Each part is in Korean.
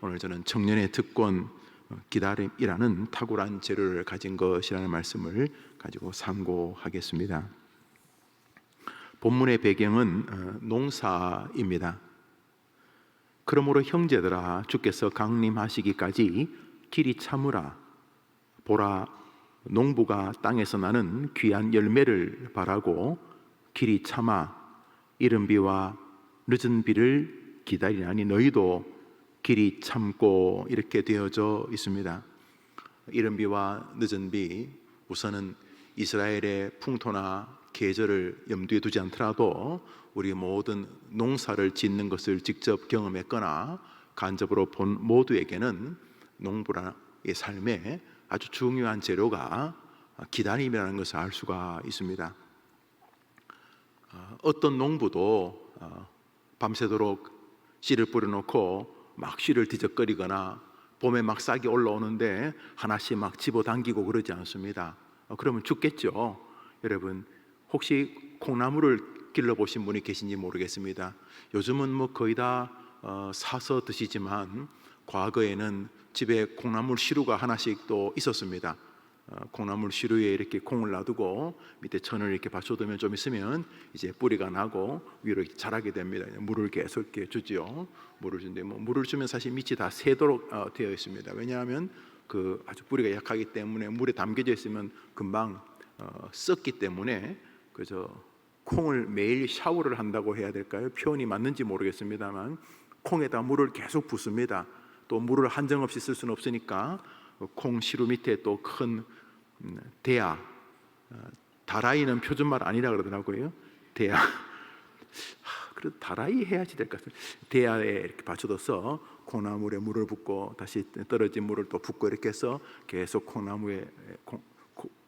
오늘 저는 청년의 특권 기다림이라는 탁월한 재료를 가진 것이라는 말씀을 가지고 상고하겠습니다. 본문의 배경은 농사입니다. 그러므로 형제들아, 주께서 강림하시기까지 길이 참으라. 보라, 농부가 땅에서 나는 귀한 열매를 바라고 길이 참아 이른 비와 늦은 비를 기다리나니 너희도 길이 참고, 이렇게 되어져 있습니다. 이른 비와 늦은 비, 우선은 이스라엘의 풍토나 계절을 염두에 두지 않더라도 우리 모든 농사를 짓는 것을 직접 경험했거나 간접으로 본 모두에게는 농부의 삶에 아주 중요한 재료가 기다림이라는 것을 알 수가 있습니다. 어떤 농부도 밤새도록 씨를 뿌려놓고 막 씨를 뒤적거리거나 봄에 막 싹이 올라오는데 하나씩 막 집어당기고 그러지 않습니다. 그러면 죽겠죠. 여러분, 혹시 콩나물을 길러보신 분이 계신지 모르겠습니다. 요즘은 뭐 거의 다 사서 드시지만 과거에는 집에 콩나물 시루가 하나씩 또 있었습니다. 콩나물 시루에 이렇게 콩을 놔두고 밑에 천을 이렇게 받쳐두면 좀 있으면 이제 뿌리가 나고 위로 이렇게 자라게 됩니다. 물을 계속 이렇게 주지요. 물을 주는데 물을 주면 사실 밑이 다 새도록 되어 있습니다. 왜냐하면 그 아주 뿌리가 약하기 때문에 물에 담겨져 있으면 금방 썩기 때문에 그저 콩을 매일 샤워를 한다고 해야 될까요? 표현이 맞는지 모르겠습니다만 콩에다 물을 계속 붓습니다. 또 물을 한정없이 쓸 수는 없으니까 콩 시루 밑에 또 큰 대야, 다라이는 표준말 아니라 그러더라고요. 대야, 그래도 다라이 해야지 될 것 같아요. 대야에 이렇게 받쳐둬서 콩나물에 물을 붓고 다시 떨어진 물을 또 붓고 이렇게 해서 계속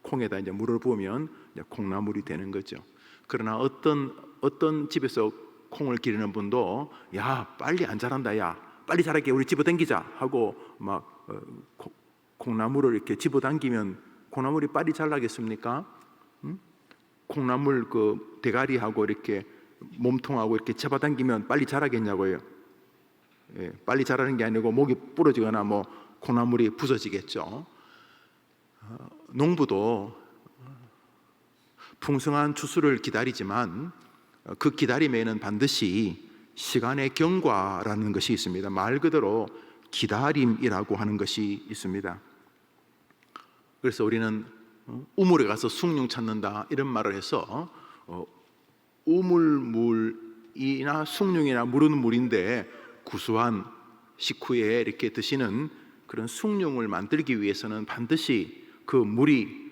콩에다 이제 물을 부으면 이제 콩나물이 되는 거죠. 그러나 어떤 집에서 콩을 기르는 분도 야, 빨리 안 자란다, 야, 빨리 자라게 우리 집어당기자 하고 막 콩나물을 이렇게 집어당기면 콩나물이 빨리 자라겠습니까? 콩나물 그 대가리하고 이렇게 몸통하고 이렇게 잡아당기면 빨리 자라겠냐고요. 예, 빨리 자라는 게 아니고 목이 부러지거나 뭐 콩나물이 부서지겠죠. 농부도 풍성한 추수를 기다리지만 그 기다림에는 반드시 시간의 경과라는 것이 있습니다. 말 그대로 기다림이라고 하는 것이 있습니다. 그래서 우리는 우물에 가서 숭늉 찾는다 이런 말을 해서 우물물이나 숭늉이나 물은 물인데 구수한 식후에 이렇게 드시는 그런 숭늉을 만들기 위해서는 반드시 그 물이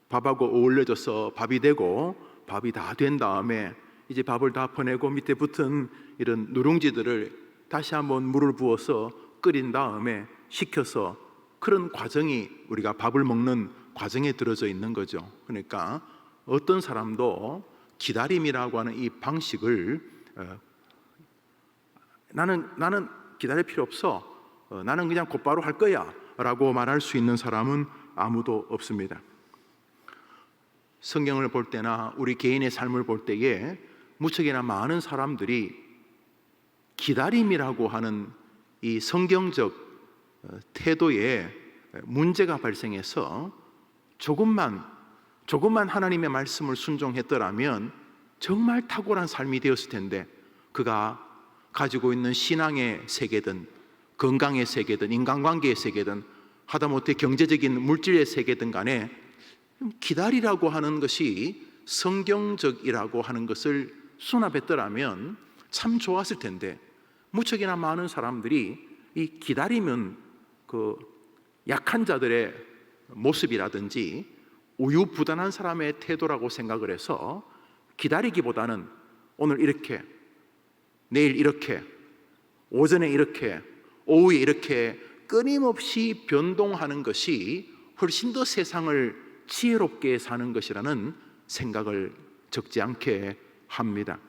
밥하고 어울려져서 밥이 되고 밥이 다 된 다음에 이제 밥을 다 퍼내고 밑에 붙은 이런 누룽지들을 다시 한번 물을 부어서 끓인 다음에 식혀서 그런 과정이 우리가 밥을 먹는 과정에 들어져 있는 거죠. 그러니까 어떤 사람도 기다림이라고 하는 이 방식을 나는 기다릴 필요 없어, 나는 그냥 곧바로 할 거야 라고 말할 수 있는 사람은 아무도 없습니다. 성경을 볼 때나 우리 개인의 삶을 볼 때에 무척이나 많은 사람들이 기다림이라고 하는 이 성경적 태도에 문제가 발생해서 조금만 하나님의 말씀을 순종했더라면 정말 탁월한 삶이 되었을 텐데, 그가 가지고 있는 신앙의 세계든 건강의 세계든 인간관계의 세계든 하다못해 경제적인 물질의 세계든 간에 기다리라고 하는 것이 성경적이라고 하는 것을 수납했더라면 참 좋았을 텐데, 무척이나 많은 사람들이 이 기다리면 그 약한 자들의 모습이라든지 우유부단한 사람의 태도라고 생각을 해서 기다리기보다는 오늘 이렇게, 내일 이렇게, 오전에 이렇게, 오후에 이렇게 끊임없이 변동하는 것이 훨씬 더 세상을 지혜롭게 사는 것이라는 생각을 적지 않게 합니다.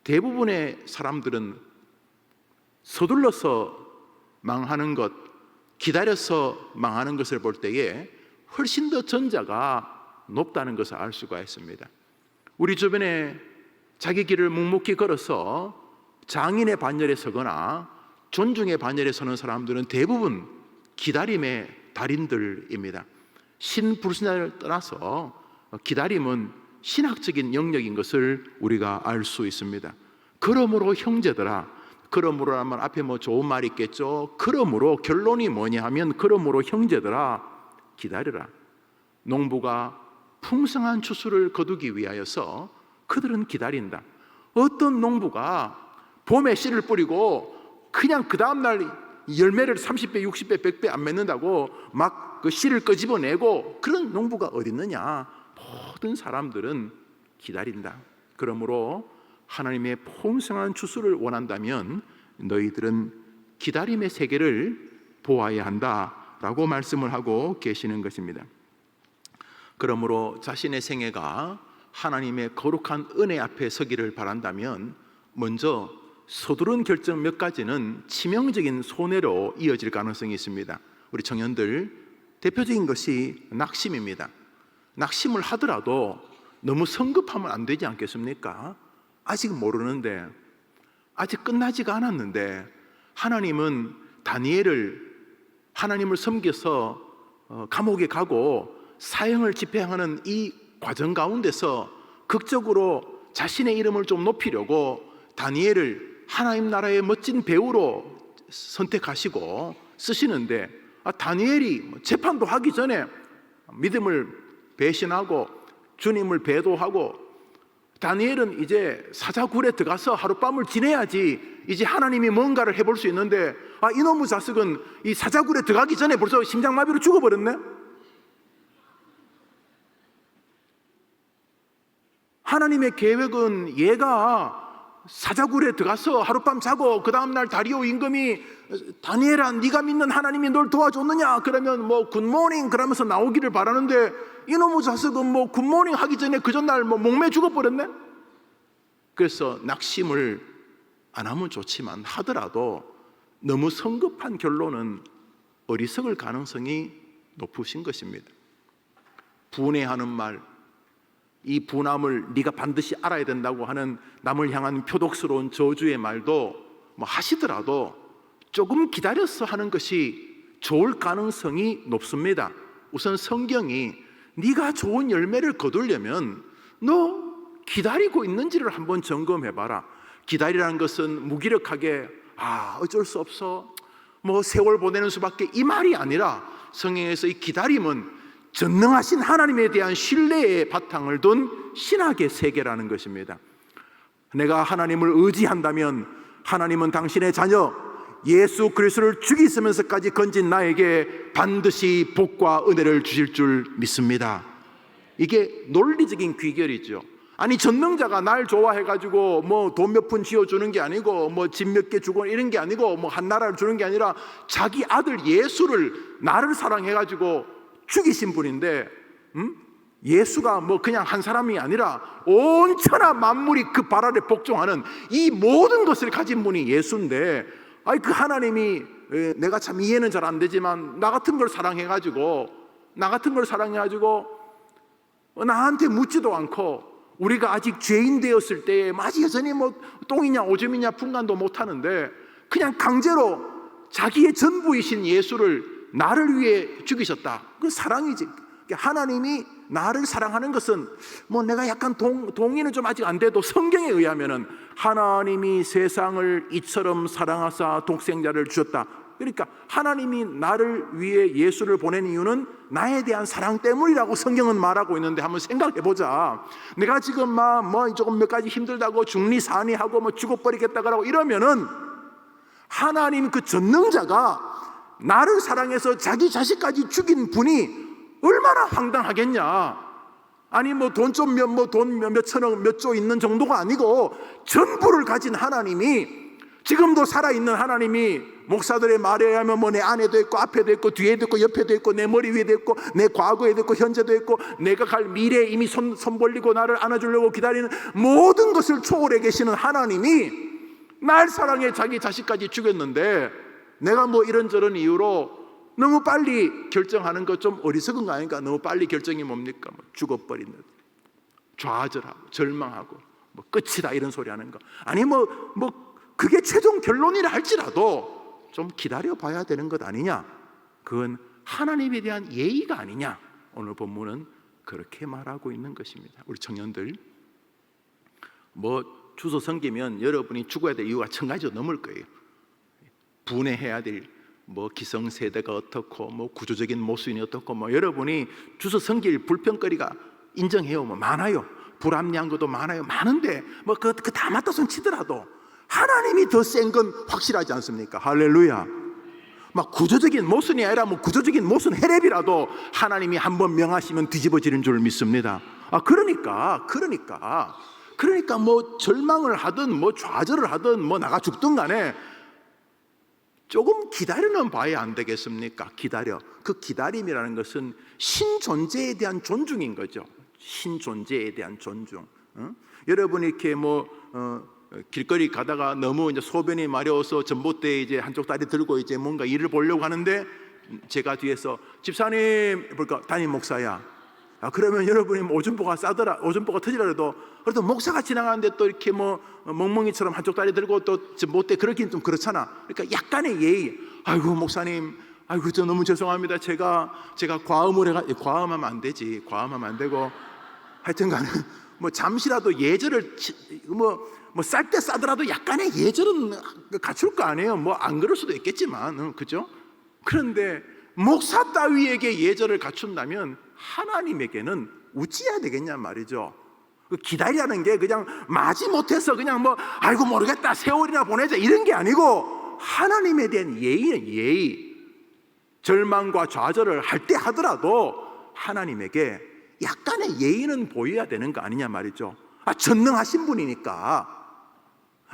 대부분의 사람들은 서둘러서 망하는 것, 기다려서 망하는 것을 볼 때에 훨씬 더 전자가 높다는 것을 알 수가 있습니다. 우리 주변에 자기 길을 묵묵히 걸어서 장인의 반열에 서거나 존중의 반열에 서는 사람들은 대부분 기다림의 달인들입니다. 신불신자를 떠나서 기다림은 신학적인 영역인 것을 우리가 알 수 있습니다. 그러므로 형제들아, 그러므로 하면 앞에 뭐 좋은 말이 있겠죠. 그러므로 결론이 뭐냐 하면, 그러므로 형제들아 기다려라. 농부가 풍성한 추수를 거두기 위하여서 그들은 기다린다. 어떤 농부가 봄에 씨를 뿌리고 그냥 그 다음날 열매를 30배, 60배, 100배 안 맺는다고 막 그 씨를 끄집어내고 그런 농부가 어디 있느냐. 모든 사람들은 기다린다. 그러므로 하나님의 풍성한 추수를 원한다면 너희들은 기다림의 세계를 보아야 한다라고 말씀을 하고 계시는 것입니다. 그러므로 자신의 생애가 하나님의 거룩한 은혜 앞에 서기를 바란다면 먼저 서두른 결정 몇 가지는 치명적인 손해로 이어질 가능성이 있습니다. 우리 청년들, 대표적인 것이 낙심입니다. 낙심을 하더라도 너무 성급하면 안 되지 않겠습니까? 아직 모르는데, 아직 끝나지가 않았는데, 하나님은 다니엘을 하나님을 섬겨서 감옥에 가고 사형을 집행하는 이 과정 가운데서 극적으로 자신의 이름을 좀 높이려고 다니엘을 하나님 나라의 멋진 배우로 선택하시고 쓰시는데, 다니엘이 재판도 하기 전에 믿음을 배신하고 주님을 배도하고, 다니엘은 이제 사자굴에 들어가서 하룻밤을 지내야지 이제 하나님이 뭔가를 해볼 수 있는데, 이놈의 자식은 이 사자굴에 들어가기 전에 벌써 심장마비로 죽어버렸네. 하나님의 계획은 얘가 사자굴에 들어가서 하룻밤 자고 그 다음날 다리오 임금이 다니엘아 네가 믿는 하나님이 널 도와줬느냐 그러면 뭐 굿모닝 그러면서 나오기를 바라는데, 이놈의 자식은 뭐 굿모닝 하기 전에 그 전날 뭐 목매 죽어버렸네. 그래서 낙심을 안 하면 좋지만 하더라도 너무 성급한 결론은 어리석을 가능성이 높으신 것입니다. 분해하는 말, 이 분함을 네가 반드시 알아야 된다고 하는 남을 향한 표독스러운 저주의 말도 뭐 하시더라도 조금 기다려서 하는 것이 좋을 가능성이 높습니다. 우선 성경이 네가 좋은 열매를 거두려면 너 기다리고 있는지를 한번 점검해봐라. 기다리라는 것은 무기력하게 어쩔 수 없어 뭐 세월 보내는 수밖에, 이 말이 아니라 성경에서 이 기다림은 전능하신 하나님에 대한 신뢰의 바탕을 둔 신학의 세계라는 것입니다. 내가 하나님을 의지한다면 하나님은 당신의 자녀 예수 그리스도를 죽이시면서까지 건진 나에게 반드시 복과 은혜를 주실 줄 믿습니다. 이게 논리적인 귀결이죠. 아니 전능자가 날 좋아해가지고 뭐 돈 몇 푼 쥐어주는 게 아니고 뭐 집 몇 개 주고 이런 게 아니고 뭐 한 나라를 주는 게 아니라 자기 아들 예수를 나를 사랑해가지고 죽이신 분인데, 예수가 뭐 그냥 한 사람이 아니라 온 천하 만물이 그 발 아래 복종하는 이 모든 것을 가진 분이 예수인데, 그 하나님이 내가 참 이해는 잘 안 되지만 나 같은 걸 사랑해가지고 나한테 묻지도 않고, 우리가 아직 죄인 되었을 때에 아직 여전히 뭐 똥이냐 오줌이냐 분간도 못하는데 그냥 강제로 자기의 전부이신 예수를 나를 위해 죽이셨다. 그 사랑이지. 하나님이 나를 사랑하는 것은 뭐 내가 약간 동의는 좀 아직 안 돼도 성경에 의하면은 하나님이 세상을 이처럼 사랑하사 독생자를 주셨다. 그러니까 하나님이 나를 위해 예수를 보낸 이유는 나에 대한 사랑 때문이라고 성경은 말하고 있는데, 한번 생각해 보자. 내가 지금 뭐 조금 몇 가지 힘들다고 중리산이하고 뭐 죽어버리겠다고 이러면은 하나님 그 전능자가 나를 사랑해서 자기 자식까지 죽인 분이 얼마나 황당하겠냐. 아니 뭐 돈 좀 몇 천억 몇 조 있는 정도가 아니고 전부를 가진 하나님이, 지금도 살아있는 하나님이 목사들의 말에 의하면 뭐 내 안에도 있고 앞에도 있고 뒤에도 있고 옆에도 있고 내 머리 위에도 있고 내 과거에도 있고 현재도 있고 내가 갈 미래에 이미 손 벌리고 나를 안아주려고 기다리는 모든 것을 초월해 계시는 하나님이 날 사랑해 자기 자식까지 죽였는데, 내가 뭐 이런저런 이유로 너무 빨리 결정하는 것 좀 어리석은 거 아닌가? 너무 빨리 결정이 뭡니까? 뭐 죽어버리는, 좌절하고 절망하고 뭐 끝이다 이런 소리 하는 거. 아니 뭐 그게 최종 결론이라 할지라도 좀 기다려 봐야 되는 것 아니냐? 그건 하나님에 대한 예의가 아니냐? 오늘 본문은 그렇게 말하고 있는 것입니다. 우리 청년들, 뭐 주소 섬기면 여러분이 죽어야 될 이유가 1000가지가 넘을 거예요. 분해해야 될 뭐 기성세대가 어떻고, 뭐 구조적인 모순이 어떻고, 뭐 여러분이 주소 섬길 불평거리가 인정해요. 뭐 많아요. 불합리한 것도 많아요. 많은데 뭐 그 다 맞다 손 치더라도 하나님이 더 센 건 확실하지 않습니까? 할렐루야. 막 구조적인 모순이 아니라 뭐 구조적인 모순 해랩이라도 하나님이 한번 명하시면 뒤집어지는 줄 믿습니다. 그러니까 뭐 절망을 하든 뭐 좌절을 하든 뭐 나가 죽든 간에 조금 기다려는 봐야 안 되겠습니까? 기다려. 그 기다림이라는 것은 신존재에 대한 존중인 거죠. 신존재에 대한 존중. 여러분이 이렇게 뭐 길거리 가다가 너무 이제 소변이 마려워서 전봇대에 이제 한쪽 다리 들고 이제 뭔가 일을 보려고 하는데, 제가 뒤에서 집사님 볼까 담임 목사야. 그러면 여러분이 뭐 오줌보가 터지더라도 그래도 목사가 지나가는데 또 이렇게 뭐 멍멍이처럼 한쪽 다리 들고 또 전봇대 그러긴 좀 그렇잖아. 그러니까 약간의 예의. 아이고 목사님, 아이고 저 너무 죄송합니다. 제가 과음하면 안 되지. 과음하면 안 되고 하여튼간에 뭐 잠시라도 예절을 뭐 쌀 때 싸더라도 약간의 예절은 갖출 거 아니에요. 뭐 안 그럴 수도 있겠지만, 그죠? 그런데 목사 따위에게 예절을 갖춘다면 하나님에게는 어찌해야 되겠냐 말이죠. 기다리라는 게 그냥 마지못해서 그냥 뭐 아이고 모르겠다 세월이나 보내자 이런 게 아니고, 하나님에 대한 예의는 예의. 절망과 좌절을 할 때 하더라도 하나님에게 약간의 예의는 보여야 되는 거 아니냐 말이죠. 전능하신 분이니까.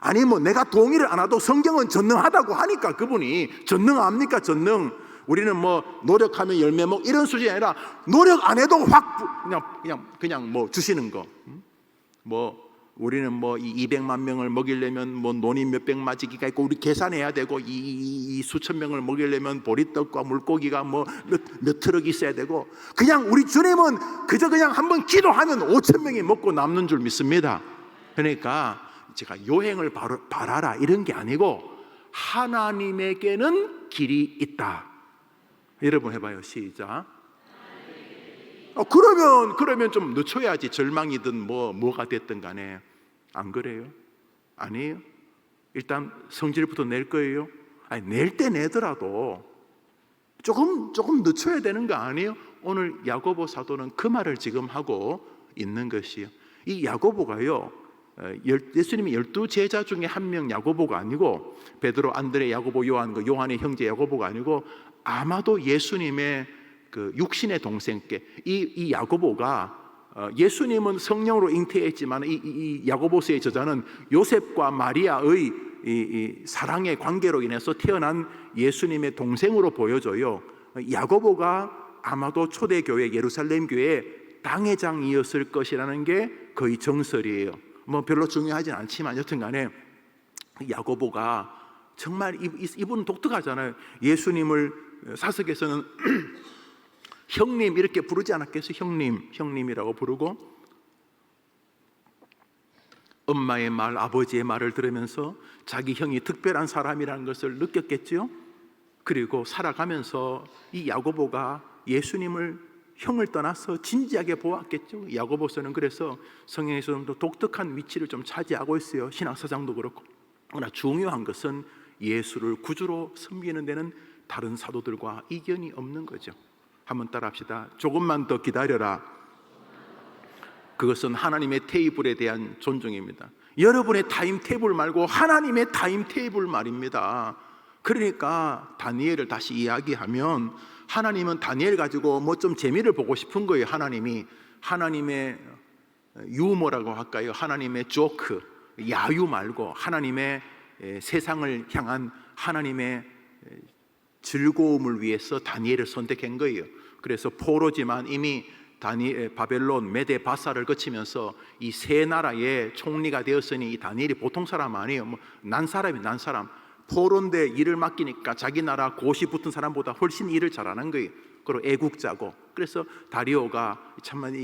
아니 뭐 내가 동의를 안 해도 성경은 전능하다고 하니까, 그분이 전능합니까? 전능. 우리는 뭐 노력하면 열매 먹 이런 수준이 아니라 노력 안 해도 확 그냥 뭐 주시는 거. 뭐 우리는 뭐 이 200만 명을 먹이려면 뭐 논이 몇백 마지기가 있고 우리 계산해야 되고, 이 수천 명을 먹이려면 보리떡과 물고기가 뭐 몇 트럭 있어야 되고, 그냥 우리 주님은 그저 그냥 한번 기도하면 5천 명이 먹고 남는 줄 믿습니다. 그러니까 제가 요행을 바라라 이런 게 아니고, 하나님에게는 길이 있다. 여러분 해봐요. 시작. 그러면 좀 늦춰야지. 절망이든 뭐가 됐든 간에. 안 그래요? 아니에요? 일단 성질부터 낼 거예요? 아니, 낼 때 내더라도 조금 늦춰야 되는 거 아니에요? 오늘 야고보 사도는 그 말을 지금 하고 있는 것이요. 이 야고보가요, 예수님이 12제자 중에 한 명 야고보가 아니고, 베드로, 안드레, 야고보, 요한의 형제 야고보가 아니고, 아마도 예수님의 그 육신의 동생께, 이 야고보가 예수님은 성령으로 잉태했지만 이 야고보서의 저자는 요셉과 마리아의 이 사랑의 관계로 인해서 태어난 예수님의 동생으로 보여져요. 야고보가 아마도 초대교회 예루살렘 교회의 당회장이었을 것이라는 게 거의 정설이에요. 뭐 별로 중요하진 않지만 여튼간에 야고보가 정말 이분은 독특하잖아요. 예수님을 사석에서는 형님 이렇게 부르지 않았겠어요? 형님이라고 부르고, 엄마의 말, 아버지의 말을 들으면서 자기 형이 특별한 사람이라는 것을 느꼈겠죠. 그리고 살아가면서 이 야고보가 예수님을 형을 떠나서 진지하게 보았겠죠. 야고보서는 그래서 성경에서도 독특한 위치를 좀 차지하고 있어요. 신학사상도 그렇고. 그러나 중요한 것은 예수를 구주로 섬기는 데는 다른 사도들과 이견이 없는 거죠. 한번 따라합시다. 조금만 더 기다려라. 그것은 하나님의 테이블에 대한 존중입니다. 여러분의 타임테이블 말고 하나님의 타임테이블 말입니다. 그러니까 다니엘을 다시 이야기하면, 하나님은 다니엘 가지고 뭐 좀 재미를 보고 싶은 거예요. 하나님의 유머라고 할까요? 하나님의 조크, 야유 말고 하나님의 세상을 향한 하나님의 즐거움을 위해서 다니엘을 선택한 거예요. 그래서 포로지만 이미 바벨론, 메데, 바사를 거치면서 이 세 나라의 총리가 되었으니 이 다니엘이 보통 사람 아니에요. 뭐 난 사람. 포로인데 일을 맡기니까 자기 나라 고시 붙은 사람보다 훨씬 일을 잘하는 거예요. 그리고 애국자고. 그래서 다리오가 참만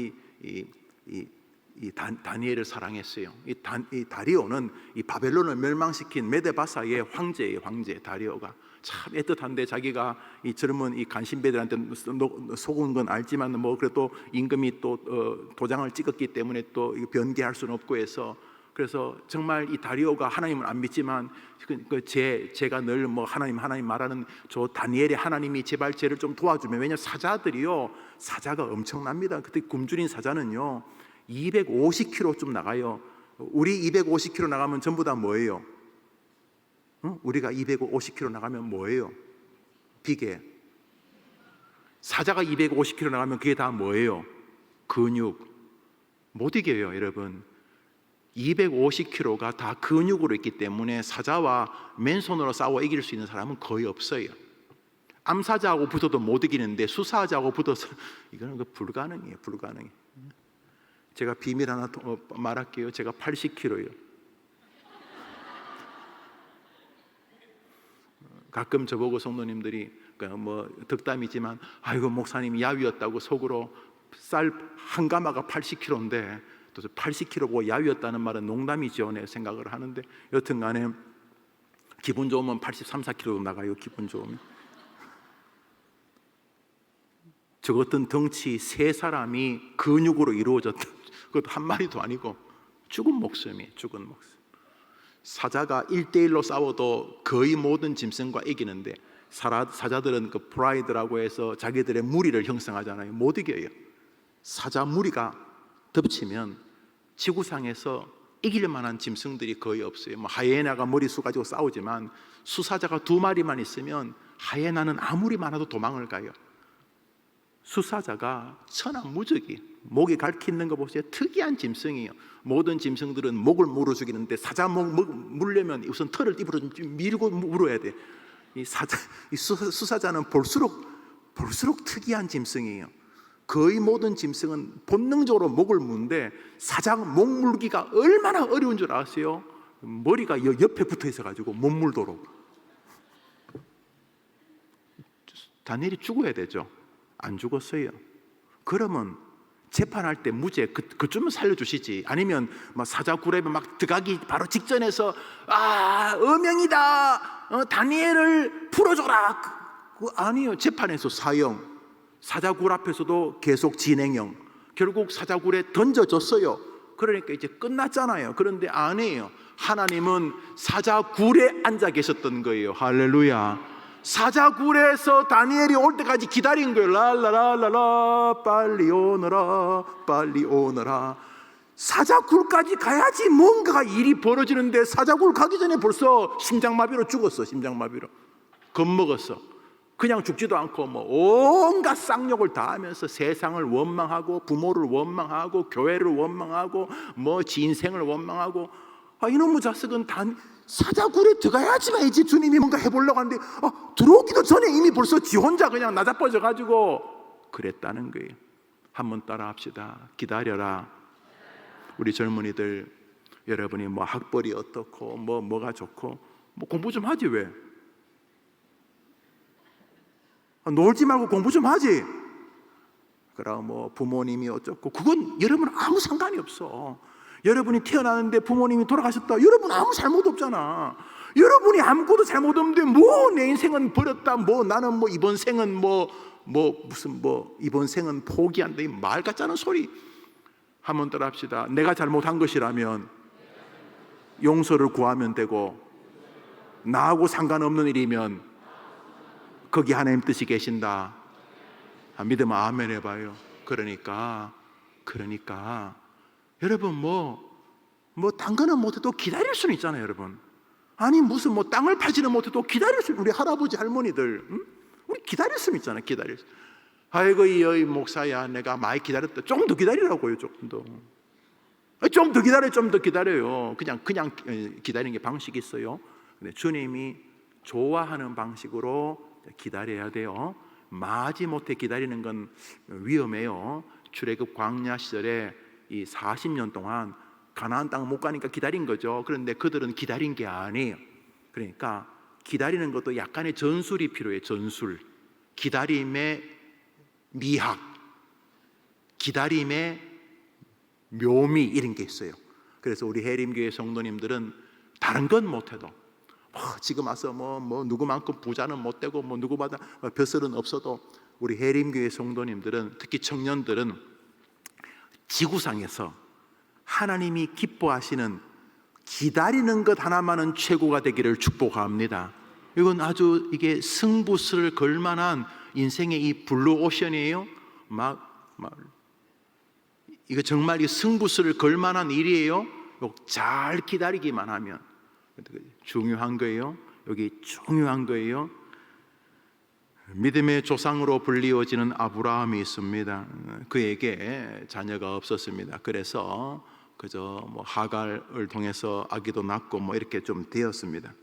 다니엘을 사랑했어요. 이 다리오는 이 바벨론을 멸망시킨 메데 바사의 황제예요. 황제 다리오가. 참 애틋한데 자기가 이 젊은 이 간신배들한테 속은 건 알지만 뭐 그래도 임금이 또 도장을 찍었기 때문에 또 변개할 수는 없고 해서, 그래서 정말 이 다리오가 하나님을 안 믿지만 제가 늘 뭐 하나님 말하는 저 다니엘의 하나님이 제발 쟤를 좀 도와주면, 왜냐면 사자가 엄청납니다. 그때 굶주린 사자는요 250km 좀 나가요. 우리 250km 나가면 전부 다 뭐예요? 우리가 250km 나가면 뭐예요? 비계. 사자가 250km 나가면 그게 다 뭐예요? 근육. 못 이겨요, 여러분. 250kg가 다 근육으로 있기 때문에 사자와 맨손으로 싸워 이길 수 있는 사람은 거의 없어요. 암사자하고 붙어도 못 이기는데 수사자하고 붙어서 이거는 불가능해요. 제가 비밀 하나 말할게요. 제가 80kg예요. 가끔 저보고 성도님들이 뭐 덕담이지만 아이고 목사님이 야위였다고 속으로 쌀 한 가마가 80kg인데 또 80kg고 야위였다는 말은 농담이죠. 내 생각을 하는데 여튼간에 기분 좋으면 83, 4kg 나가요. 기분 좋으면. 저 같은 덩치 세 사람이 근육으로 이루어졌다. 그것도 한 마리도 아니고 죽은 목숨이에요. 죽은 목숨. 사자가 1대1로 싸워도 거의 모든 짐승과 이기는데 사자들은 그 프라이드라고 해서 자기들의 무리를 형성하잖아요. 못 이겨요. 사자 무리가 덮치면 지구상에서 이길 만한 짐승들이 거의 없어요. 뭐 하이에나가 머리수 가지고 싸우지만 수사자가 2마리만 있으면 하이에나는 아무리 많아도 도망을 가요. 수사자가 천하무적이 목에 갈퀴는 거 보세요. 특이한 짐승이에요. 모든 짐승들은 목을 물어 죽이는데 사자 목 물려면 우선 털을 입으로 밀고 물어야 돼. 이 수사자는 볼수록 특이한 짐승이에요. 거의 모든 짐승은 본능적으로 목을 무는데 사자 목 물기가 얼마나 어려운 줄 아세요? 머리가 옆에 붙어 있어 가지고 못 물도록. 다니엘이 죽어야 되죠. 안 죽었어요. 그러면 재판할 때 무죄 그쯤은 살려주시지. 아니면 막 사자 굴에 막 들어가기 바로 직전에서 어명이다, 다니엘을 풀어줘라. 아니요. 재판에서 사형, 사자 굴 앞에서도 계속 진행형. 결국 사자 굴에 던져졌어요. 그러니까 이제 끝났잖아요. 그런데 아니에요. 하나님은 사자 굴에 앉아 계셨던 거예요. 할렐루야. 사자굴에서 다니엘이 올 때까지 기다린 거예요. 랄라랄라라 빨리 오너라. 사자굴까지 가야지 뭔가 일이 벌어지는데 사자굴 가기 전에 벌써 심장마비로 죽었어. 심장마비로 겁먹었어. 그냥 죽지도 않고 뭐 온갖 쌍욕을 다 하면서 세상을 원망하고 부모를 원망하고 교회를 원망하고 뭐 인생을 원망하고, 이놈의 자식은 사자굴에 들어가야지만 이제 주님이 뭔가 해보려고 하는데 들어오기도 전에 이미 벌써 지 혼자 그냥 나자빠져 가지고 그랬다는 거예요. 한번 따라 합시다. 기다려라. 우리 젊은이들, 여러분이 뭐 학벌이 어떻고 뭐가 좋고 뭐 공부 좀 하지 왜? 놀지 말고 공부 좀 하지. 그럼 뭐 부모님이 어쩌고 그건 여러분 아무 상관이 없어. 여러분이 태어나는데 부모님이 돌아가셨다. 여러분 아무 잘못 없잖아. 여러분이 아무것도 잘못 없는데 뭐 내 인생은 버렸다. 뭐 나는 뭐 이번 생은 무슨 이번 생은 포기한다. 이 말 같지 않은 소리. 한번 따라 합시다. 내가 잘못한 것이라면 용서를 구하면 되고, 나하고 상관없는 일이면 거기 하나님 뜻이 계신다. 믿으면 아멘 해봐요. 그러니까 여러분 뭐 당근은 못해도 기다릴 수는 있잖아요, 여러분. 아니 무슨 뭐 땅을 팔지는 못해도 기다릴 수, 우리 할아버지 할머니들, 우리 기다릴 수는 있잖아요. 기다릴 수. 아이고 이 목사야, 내가 많이 기다렸다. 좀 더 기다리라고요. 좀 더 기다려요. 그냥 기다리는 게 방식이 있어요. 근데 주님이 좋아하는 방식으로 기다려야 돼요. 마지못해 기다리는 건 위험해요. 출애굽 광야 시절에 이 40년 동안 가나안 땅 못 가니까 기다린 거죠. 그런데 그들은 기다린 게 아니에요. 그러니까 기다리는 것도 약간의 전술이 필요해요. 전술. 기다림의 미학, 기다림의 묘미, 이런 게 있어요. 그래서 우리 해림교회 성도님들은 다른 건 못해도 지금 와서 뭐 누구만큼 부자는 못 되고 뭐 누구마다 벼슬은 없어도 우리 해림교회 성도님들은, 특히 청년들은 지구상에서 하나님이 기뻐하시는 기다리는 것 하나만은 최고가 되기를 축복합니다. 이건 아주 이게 승부수를 걸 만한 인생의 이 블루 오션이에요. 이거 정말 이 승부수를 걸 만한 일이에요. 잘 기다리기만 하면. 중요한 거예요. 여기 중요한 거예요. 믿음의 조상으로 불리워지는 아브라함이 있습니다. 그에게 자녀가 없었습니다. 그래서 그저 하갈을 통해서 아기도 낳고 이렇게 좀 되었습니다.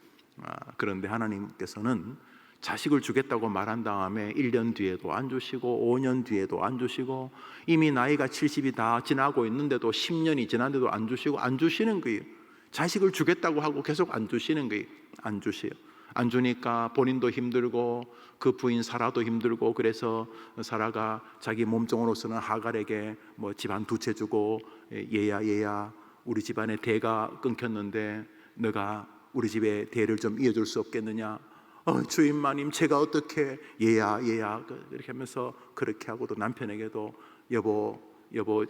그런데 하나님께서는 자식을 주겠다고 말한 다음에 1년 뒤에도 안 주시고 5년 뒤에도 안 주시고, 이미 나이가 70이 다 지나고 있는데도 10년이 지났는데도 안 주시고, 안 주시는 거예요. 자식을 주겠다고 하고 계속 안 주시는 거예요. 안 주세요. 안 주니까 본인도 힘들고 그 부인 사라도 힘들고, 그래서 사라가 자기 몸종으로서는 하갈에게 집안 2채 주고, 얘야 우리 집안의 대가 끊겼는데 너가 우리 집의 대를 좀 이어줄 수 없겠느냐. 주인 마님, 제가 어떻게, 얘야 이렇게 하면서 그렇게 하고도 남편에게도 여보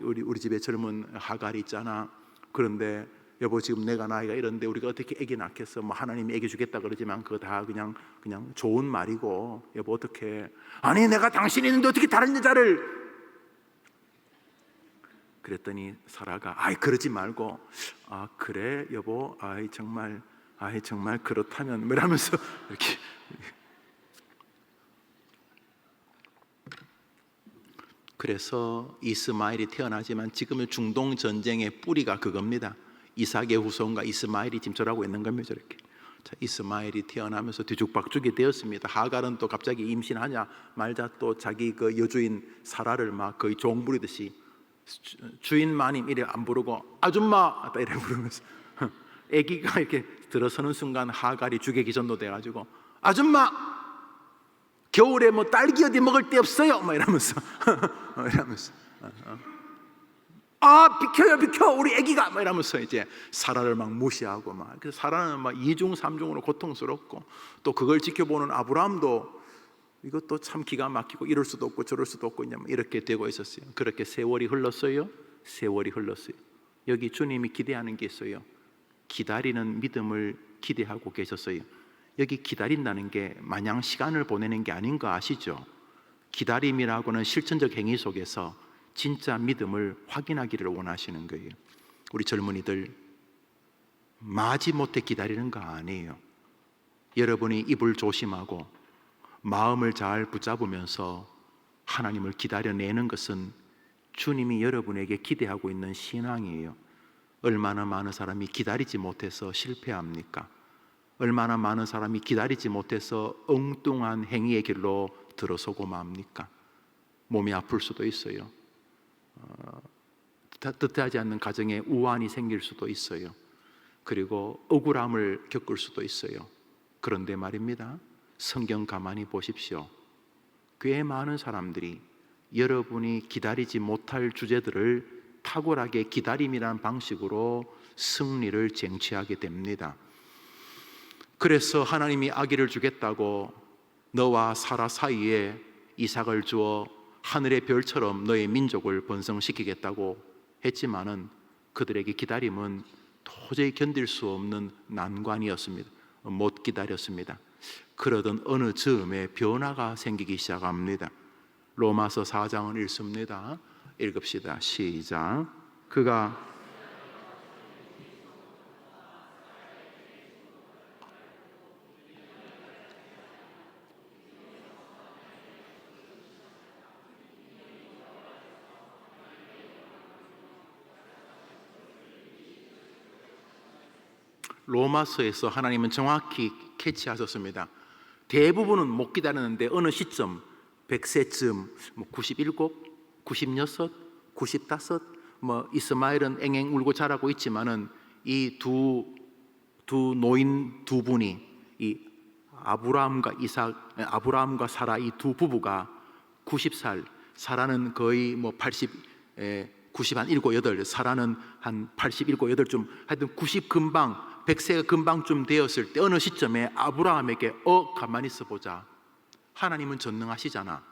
우리 집에 젊은 하갈이 있잖아. 그런데 여보 지금 내가 나이가 이런데 우리가 어떻게 애기 낳겠어. 하나님이 애기 주겠다 그러지만 그거 다 그냥 좋은 말이고, 여보 어떻게, 아니 내가 당신이 있는데 어떻게 다른 여자를. 그랬더니 사라가 그러지 말고, 그래 여보, 정말 그렇다면 이러면서 이렇게. 그래서 이스마엘이 태어나지만 지금은 중동 전쟁의 뿌리가 그겁니다. 이삭의 후손과 이스마엘이 지금 저러고 있는 겁니다. 저렇게. 자, 이스마엘이 태어나면서 뒤죽박죽이 되었습니다. 하갈은 또 갑자기 임신하냐 말자 또 자기 그 여주인 사라를 막 거의 종 부리듯이 주인 마님 이래 안 부르고 아줌마 이래 부르면서 아기가 이렇게 들어서는 순간 하갈이 죽의 기전도 돼가지고, 아줌마 겨울에 딸기 어디 먹을 데 없어요 이러면서 이러면서 비켜 우리 아기가 이러면서 이제 사라를 막 무시하고 그래서 사라는 이중 삼중으로 고통스럽고, 또 그걸 지켜보는 아브라함도 이것도 참 기가 막히고 이럴 수도 없고 저럴 수도 없고 이렇게 되고 있었어요. 그렇게 세월이 흘렀어요. 여기 주님이 기대하는 게 있어요. 기다리는 믿음을 기대하고 계셨어요. 여기 기다린다는 게 마냥 시간을 보내는 게 아닌 거 아시죠? 기다림이라고는 실천적 행위 속에서 진짜 믿음을 확인하기를 원하시는 거예요. 우리 젊은이들, 마지못해 기다리는 거 아니에요. 여러분이 입을 조심하고 마음을 잘 붙잡으면서 하나님을 기다려내는 것은 주님이 여러분에게 기대하고 있는 신앙이에요. 얼마나 많은 사람이 기다리지 못해서 실패합니까? 얼마나 많은 사람이 기다리지 못해서 엉뚱한 행위의 길로 들어서고 맙니까? 몸이 아플 수도 있어요. 뜻하지 않는 가정에 우환이 생길 수도 있어요. 그리고 억울함을 겪을 수도 있어요. 그런데 말입니다, 성경 가만히 보십시오. 꽤 많은 사람들이 여러분이 기다리지 못할 주제들을 탁월하게 기다림이라는 방식으로 승리를 쟁취하게 됩니다. 그래서 하나님이 아기를 주겠다고 너와 사라 사이에 이삭을 주어 하늘의 별처럼 너의 민족을 번성시키겠다고 했지만은 그들에게 기다림은 도저히 견딜 수 없는 난관이었습니다. 못 기다렸습니다. 그러던 어느 즈음에 변화가 생기기 시작합니다. 로마서 4장을 읽습니다. 읽읍시다. 시작. 그가 로마서에서 하나님은 정확히 캐치하셨습니다. 대부분은 못 기다리는데 어느 시점 100세쯤 97, 96, 95 이스마엘은 앵앵 울고 자라고 있지만은 이 두 노인 두 분이 이 아브라함과 사라 이 두 부부가 90살, 사라는 거의 80 90 한 7, 8, 사라는 한 87, 8좀 하여튼 90 금방 100세가 금방쯤 되었을 때 어느 시점에 아브라함에게 가만히 있어 보자. 하나님은 전능하시잖아.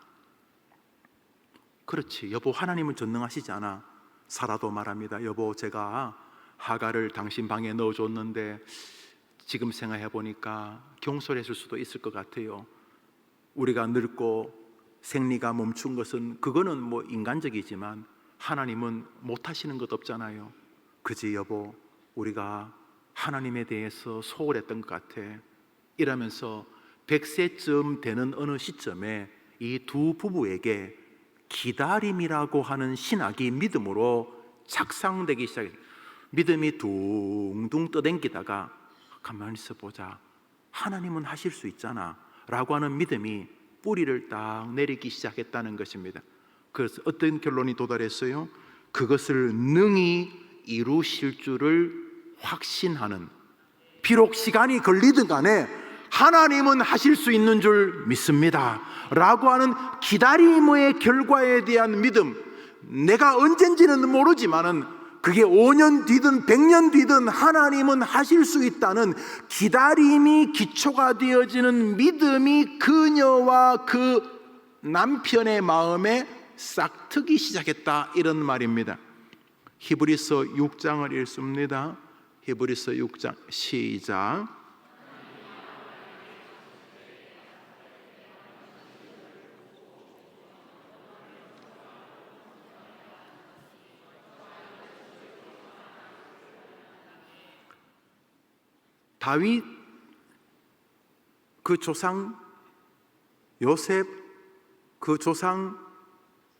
그렇지, 여보, 하나님은 전능하시잖아. 사라도 말합니다. 여보, 제가 하가를 당신 방에 넣어줬는데 지금 생각해 보니까 경솔했을 수도 있을 것 같아요. 우리가 늙고 생리가 멈춘 것은 그거는 뭐 인간적이지만 하나님은 못하시는 것 없잖아요. 그지 여보, 우리가 하나님에 대해서 소홀했던 것 같아. 이러면서 100세쯤 되는 어느 시점에 이 두 부부에게 기다림이라고 하는 신학이 믿음으로 착상되기 시작했어요. 믿음이 둥둥 떠댕기다가 가만히 있어 보자, 하나님은 하실 수 있잖아 라고 하는 믿음이 뿌리를 딱 내리기 시작했다는 것입니다. 그래서 어떤 결론이 도달했어요? 그것을 능히 이루실 줄을 확신하는, 비록 시간이 걸리든 간에 하나님은 하실 수 있는 줄 믿습니다 라고 하는 기다림의 결과에 대한 믿음. 내가 언젠지는 모르지만은 그게 5년 뒤든 100년 뒤든 하나님은 하실 수 있다는 기다림이 기초가 되어지는 믿음이 그녀와 그 남편의 마음에 싹트기 시작했다, 이런 말입니다. 히브리서 6장을 읽습니다. 히브리서 6장 시작. 다윗 그 조상 요셉, 그 조상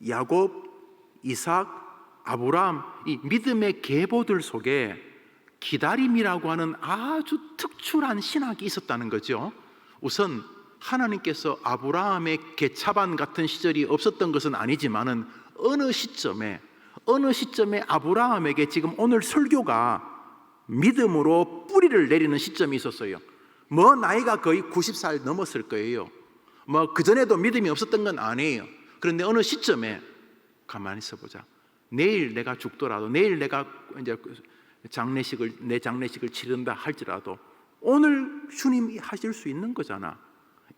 야곱, 이삭, 아브라함, 이 믿음의 계보들 속에 기다림이라고 하는 아주 특출한 신학이 있었다는 거죠. 우선 하나님께서 아브라함의 개차반 같은 시절이 없었던 것은 아니지만은 어느 시점에 아브라함에게 지금 오늘 설교가 믿음으로 뿌리를 내리는 시점이 있었어요. 뭐 나이가 거의 90살 넘었을 거예요. 뭐 그전에도 믿음이 없었던 건 아니에요. 그런데 어느 시점에 가만히 있어 보자. 내일 내가 죽더라도, 내일 내가 이제 내 장례식을 치른다 할지라도 오늘 주님이 하실 수 있는 거잖아.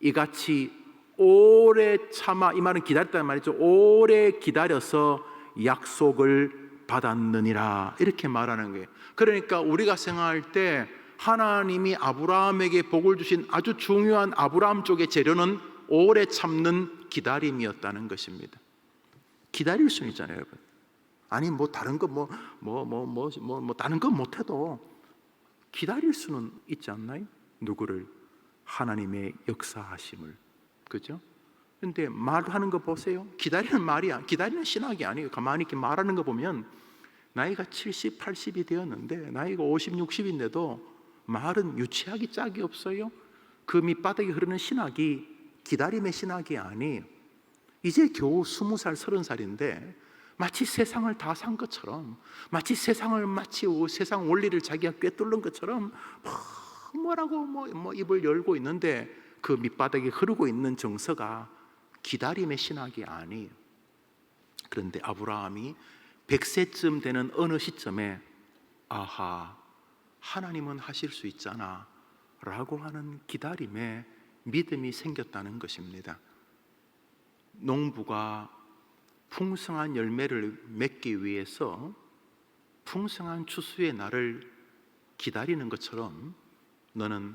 이같이 오래 참아, 이 말은 기다렸다는 말이죠. 오래 기다려서 약속을 받았느니라, 이렇게 말하는 거예요. 그러니까 우리가 생각할 때 하나님이 아브라함에게 복을 주신 아주 중요한 아브라함 쪽의 재료는 오래 참는 기다림이었다는 것입니다. 기다릴 수는 있잖아요, 여러분. 아니 뭐 다른 거 다른 거 못해도 기다릴 수는 있지 않나요? 누구를? 하나님의 역사하심을. 그죠? 근데 말하는 거 보세요. 기다리는 말이야. 기다리는 신학이 아니에요. 가만히 이렇게 말하는 거 보면 나이가 70, 80이 되었는데 나이가 50, 60인데도 말은 유치하기 짝이 없어요. 그 밑바닥에 흐르는 신학이 기다림의 신학이 아니에요. 이제 겨우 20살, 30살인데 마치 세상을 다 산 것처럼, 마치 세상 원리를 자기가 꿰뚫는 것처럼 뭐라고 입을 열고 있는데 그 밑바닥에 흐르고 있는 정서가 기다림의 신학이 아니에요. 그런데 아브라함이 100세쯤 되는 어느 시점에 아하, 하나님은 하실 수 있잖아 라고 하는 기다림에 믿음이 생겼다는 것입니다. 농부가 풍성한 열매를 맺기 위해서 풍성한 추수의 날을 기다리는 것처럼 너는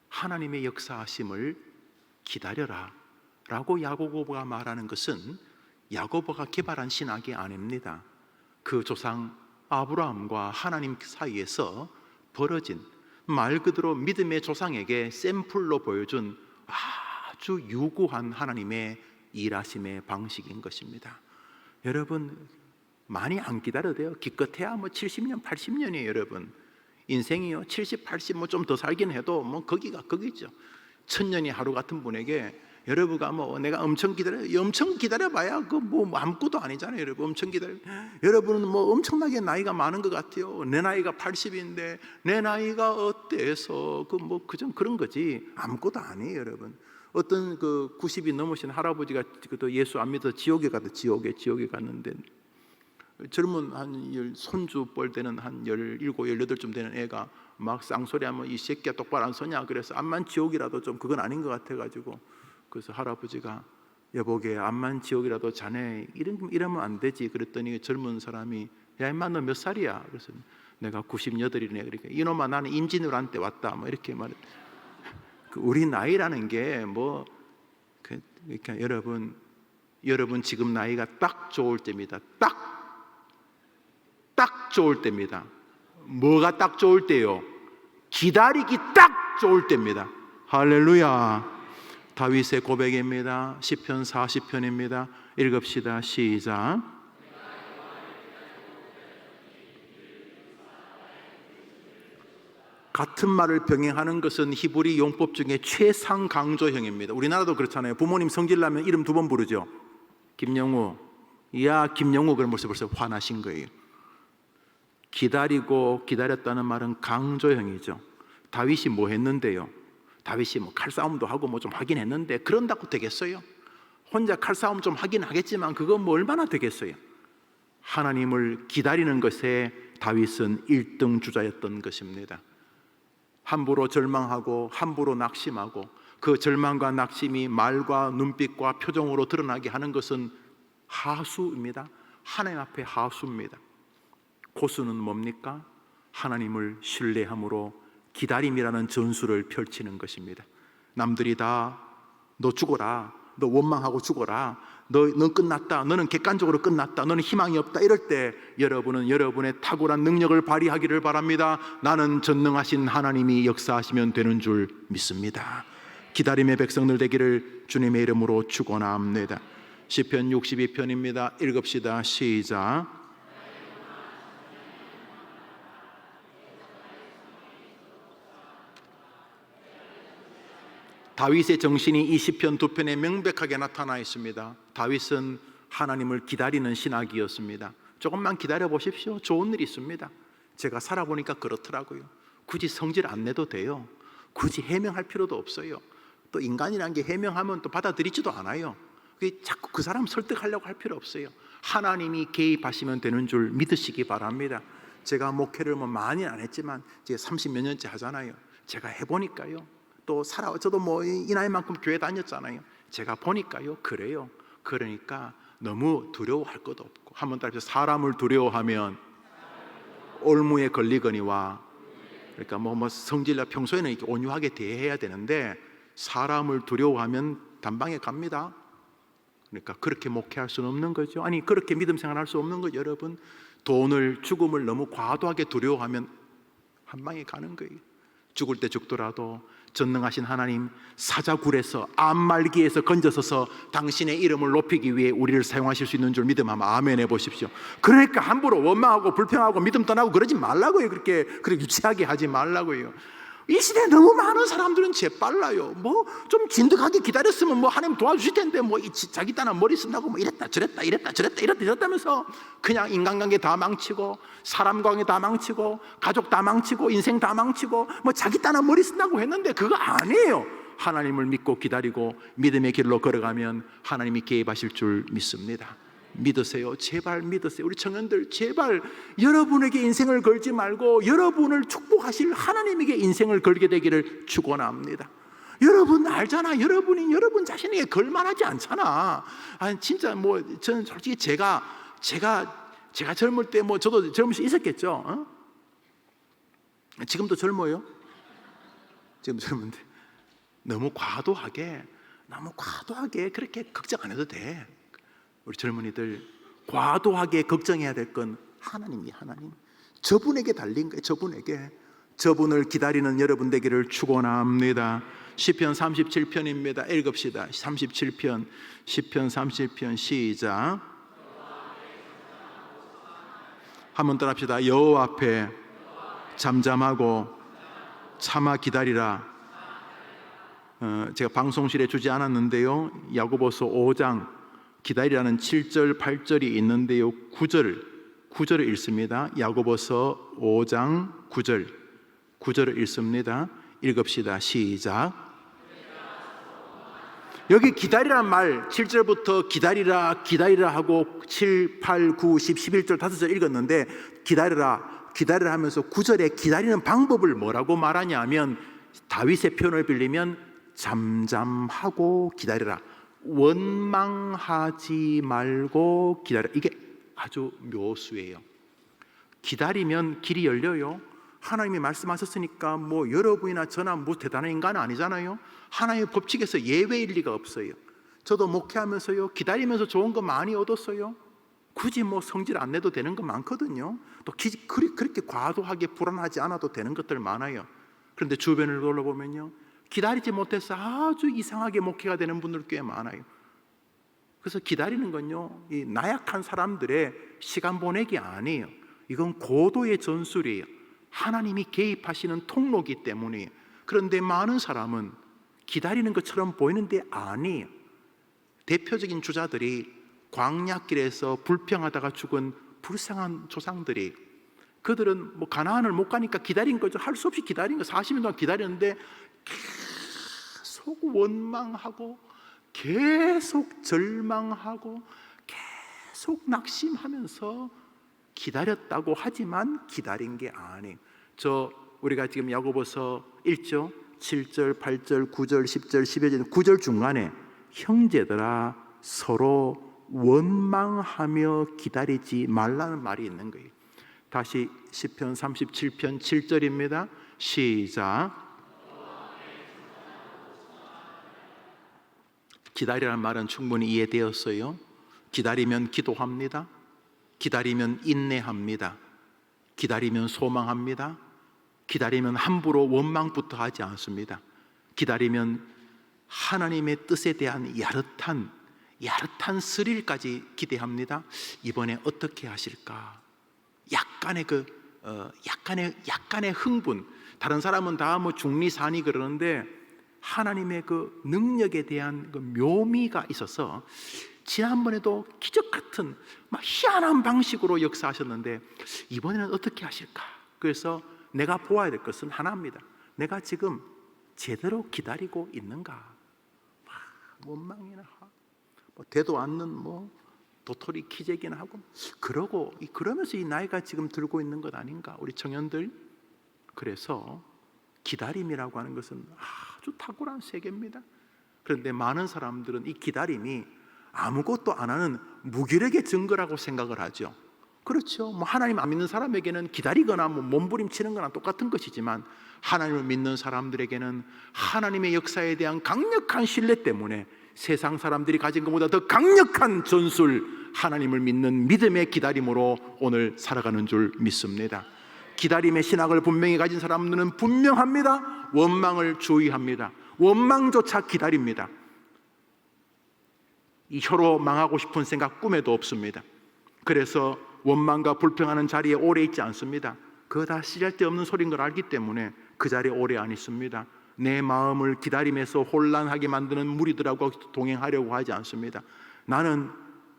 하나님의 역사하심을 기다려라 라고 야고보가 말하는 것은 야고보가 개발한 신학이 아닙니다. 그 조상 아브라함과 하나님 사이에서 벌어진, 말 그대로 믿음의 조상에게 샘플로 보여준 아주 유구한 하나님의 일하심의 방식인 것입니다. 여러분, 많이 안 기다려도 돼요. 기껏해야 70년, 80년이에요, 여러분. 인생이요, 70, 80 좀 더 살긴 해도 거기가 거기죠. 1000년이 하루 같은 분에게 여러분가 내가 엄청 기다려봐야 아무것도 아니잖아요, 여러분. 엄청 기다려. 여러분은 엄청나게 나이가 많은 것 같아요. 내 나이가 80인데 내 나이가 어때서 그런 거지 아무것도 아니에요, 여러분. 어떤 90이 넘으신 할아버지가 또 예수 안 믿어서 지옥에 갔는데 젊은 손주 뻘 되는 한 17, 18쯤 되는 애가 막 쌍소리하면 이 새끼야 똑바로 안 서냐, 그래서 암만 지옥이라도 좀 그건 아닌 것 같아가지고, 그래서 할아버지가 여보게 암만 지옥이라도 자네 이러면 안 되지 그랬더니 젊은 사람이 야 임마 너 몇 살이야? 그래서 내가 98이네. 그러니까 이놈아 나는 임진왜란 때 왔다 뭐 이렇게 말해. 우리 나이라는 게 뭐 그러니까 여러분 지금 나이가 딱 좋을 때입니다. 딱 좋을 때입니다. 뭐가 딱 좋을 때요? 기다리기 딱 좋을 때입니다. 할렐루야. 다윗의 고백입니다. 시편 40편입니다. 읽읍시다. 시작. 같은 말을 병행하는 것은 히브리 용법 중에 최상 강조형입니다. 우리나라도 그렇잖아요. 부모님 성질나면 이름 2번 부르죠. 김영우. 야 김영우. 그럼 벌써 화나신 거예요. 기다리고 기다렸다는 말은 강조형이죠. 다윗이 뭐 했는데요? 다윗이 뭐 칼싸움도 하고 뭐 좀 하긴 했는데 그런다고 되겠어요? 혼자 칼싸움 좀 하긴 하겠지만 그건 뭐 얼마나 되겠어요? 하나님을 기다리는 것에 다윗은 1등 주자였던 것입니다. 함부로 절망하고 함부로 낙심하고 그 절망과 낙심이 말과 눈빛과 표정으로 드러나게 하는 것은 하수입니다. 하나님 앞에 하수입니다. 고수는 뭡니까? 하나님을 신뢰함으로 기다림이라는 전술을 펼치는 것입니다. 남들이 다 너 죽어라, 너 원망하고 죽어라, 너 끝났다, 너는 객관적으로 끝났다, 너는 희망이 없다, 이럴 때 여러분은 여러분의 탁월한 능력을 발휘하기를 바랍니다. 나는 전능하신 하나님이 역사하시면 되는 줄 믿습니다. 기다림의 백성들 되기를 주님의 이름으로 축원합니다. 시편 62편입니다. 읽읍시다. 시작. 다윗의 정신이 이 시편 2편에 명백하게 나타나 있습니다. 다윗은 하나님을 기다리는 신학이었습니다. 조금만 기다려 보십시오. 좋은 일이 있습니다. 제가 살아보니까 그렇더라고요. 굳이 성질 안 내도 돼요. 굳이 해명할 필요도 없어요. 또 인간이라는 게 해명하면 또 받아들이지도 않아요. 자꾸 그 사람 설득하려고 할 필요 없어요. 하나님이 개입하시면 되는 줄 믿으시기 바랍니다. 제가 목회를 뭐 많이 안 했지만 이제 30몇 년째 하잖아요. 제가 해보니까요. 또 저도 뭐 이 나이만큼 교회 다녔잖아요. 제가 보니까요 그래요. 그러니까 너무 두려워할 것도 없고, 한번 따라서 사람을 두려워하면 올무에 걸리거니와, 그러니까 뭐 성질나 평소에는 이렇게 온유하게 대해야 되는데 사람을 두려워하면 단방에 갑니다. 그러니까 그렇게 목회할 수는 없는 거죠. 아니 그렇게 믿음 생활할 수 없는 거죠. 여러분, 돈을 죽음을 너무 과도하게 두려워하면 한 방에 가는 거예요. 죽을 때 죽더라도 전능하신 하나님 사자굴에서 암말기에서 건져서서 당신의 이름을 높이기 위해 우리를 사용하실 수 있는 줄 믿음하면 아멘 해보십시오. 그러니까 함부로 원망하고 불평하고 믿음 떠나고 그러지 말라고요. 그렇게 유치하게 하지 말라고요. 이 시대에 너무 많은 사람들은 재빨라요. 뭐 좀 진득하게 기다렸으면 뭐 하나님 도와주실 텐데 뭐 자기 딴한 머리 쓴다고 뭐 이랬다 저랬다면서 그냥 인간관계 다 망치고 사람 관계 다 망치고 가족 다 망치고 인생 다 망치고 뭐 자기 딴한 머리 쓴다고 했는데 그거 아니에요. 하나님을 믿고 기다리고 믿음의 길로 걸어가면 하나님이 개입하실 줄 믿습니다. 믿으세요. 제발 믿으세요. 우리 청년들 제발 여러분에게 인생을 걸지 말고 여러분을 축복하실 하나님에게 인생을 걸게 되기를 축원합니다. 여러분 알잖아. 여러분 자신에게 걸만하지 않잖아. 아니 진짜 뭐 저는 솔직히 제가 젊을 때 뭐 저도 젊을 수 있었겠죠. 지금도 젊어요. 지금 젊은데 너무 과도하게 그렇게 걱정 안 해도 돼. 우리 젊은이들 과도하게 걱정해야 될 건 하나님. 저분에게 달린 거예요. 저분을 기다리는 여러분 되기를 축원합니다. 시편 37편입니다. 읽읍시다. 37편 시편 37편 시작. 한번 따라합시다. 여호와 앞에 잠잠하고 참아 기다리라. 제가 방송실에 주지 않았는데요. 야고보서 5장 기다리라는 7절 8절이 있는데요. 9절을 읽습니다. 야고보서 5장 9절을 읽습니다. 읽읍시다. 시작. 여기 기다리란 말 7절부터 기다리라 기다리라 하고 7, 8, 9, 10, 11절 5절 읽었는데 기다리라 기다리라 하면서 9절에 기다리는 방법을 뭐라고 말하냐면 다윗의 표현을 빌리면 잠잠하고 기다리라, 원망하지 말고 기다리라. 이게 아주 묘수예요. 기다리면 길이 열려요. 하나님이 말씀하셨으니까 뭐 여러분이나 저나 뭐 대단한 인간은 아니잖아요. 하나님의 법칙에서 예외일 리가 없어요. 저도 목회하면서요 기다리면서 좋은 거 많이 얻었어요. 굳이 뭐 성질 안 내도 되는 거 많거든요. 또 그렇게 과도하게 불안하지 않아도 되는 것들 많아요. 그런데 주변을 돌아보면요 기다리지 못해서 아주 이상하게 목회가 되는 분들 꽤 많아요. 그래서 기다리는 건요 이 나약한 사람들의 시간 보내기 아니에요. 이건 고도의 전술이에요. 하나님이 개입하시는 통로이기 때문이에요. 그런데 많은 사람은 기다리는 것처럼 보이는데 아니에요. 대표적인 주자들이 광야길에서 불평하다가 죽은 불쌍한 조상들이, 그들은 뭐 가나안을 못 가니까 기다린 거죠. 할 수 없이 기다린 거, 40년 동안 기다렸는데 계속 원망하고 계속 절망하고 계속 낙심하면서 기다렸다고 하지만 기다린 게 아니에요. 우리가 지금 야고보서 1절 7절 8절 9절 10절 11절 9절 중간에 형제들아 서로 원망하며 기다리지 말라는 말이 있는 거예요. 다시 시편 37편 7절입니다. 시작. 기다리라는 말은 충분히 이해되었어요. 기다리면 기도합니다. 기다리면 인내합니다. 기다리면 소망합니다. 기다리면 함부로 원망부터 하지 않습니다. 기다리면 하나님의 뜻에 대한 야릇한 스릴까지 기대합니다. 이번에 어떻게 하실까? 약간의 흥분. 다른 사람은 다 뭐 중리산이 그러는데 하나님의 그 능력에 대한 그 묘미가 있어서 지난번에도 기적 같은 막 희한한 방식으로 역사하셨는데 이번에는 어떻게 하실까? 그래서 내가 보아야 될 것은 하나입니다. 내가 지금 제대로 기다리고 있는가? 원망이나 뭐 되도 않는 뭐 도토리 키재기나 하고 그러면서 이 나이가 지금 들고 있는 것 아닌가? 우리 청년들. 그래서 기다림이라고 하는 것은 아주 탁월한 세계입니다. 그런데 많은 사람들은 이 기다림이 아무것도 안 하는 무기력의 증거라고 생각을 하죠. 그렇죠. 뭐 하나님 안 믿는 사람에게는 기다리거나 뭐 몸부림치는 거나 똑같은 것이지만 하나님을 믿는 사람들에게는 하나님의 역사에 대한 강력한 신뢰 때문에 세상 사람들이 가진 것보다 더 강력한 전술, 하나님을 믿는 믿음의 기다림으로 오늘 살아가는 줄 믿습니다. 기다림의 신학을 분명히 가진 사람들은 분명합니다. 원망을 주의합니다. 원망조차 기다립니다. 이 혀로 망하고 싶은 생각 꿈에도 없습니다. 그래서 원망과 불평하는 자리에 오래 있지 않습니다. 그거 다 쓸데없는 소리인 걸 알기 때문에 그 자리에 오래 안 있습니다. 내 마음을 기다림에서 혼란하게 만드는 무리들하고 동행하려고 하지 않습니다. 나는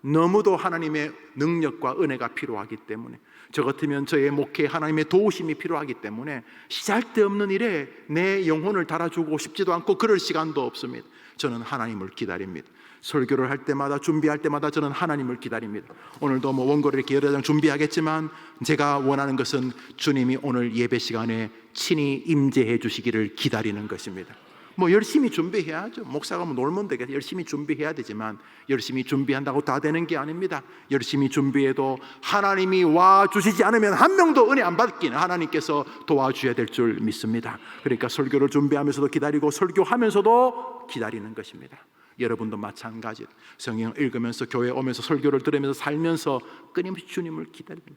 너무도 하나님의 능력과 은혜가 필요하기 때문에, 저 같으면 저의 목회에 하나님의 도우심이 필요하기 때문에 쓸데없는 일에 내 영혼을 달아주고 싶지도 않고 그럴 시간도 없습니다. 저는 하나님을 기다립니다. 설교를 할 때마다, 준비할 때마다 저는 하나님을 기다립니다. 오늘도 뭐 원고를 이렇게 여러 장 준비하겠지만 제가 원하는 것은 주님이 오늘 예배 시간에 친히 임재해 주시기를 기다리는 것입니다. 뭐 열심히 준비해야죠. 목사가 뭐 놀면 되겠다. 열심히 준비해야 되지만 열심히 준비한다고 다 되는 게 아닙니다. 열심히 준비해도 하나님이 와 주시지 않으면 한 명도 은혜 안 받기는 하나님께서 도와주셔야 될 줄 믿습니다. 그러니까 설교를 준비하면서도 기다리고 설교하면서도 기다리는 것입니다. 여러분도 마찬가지. 성경 읽으면서 교회 오면서 설교를 들으면서 살면서 끊임없이 주님을 기다립니다.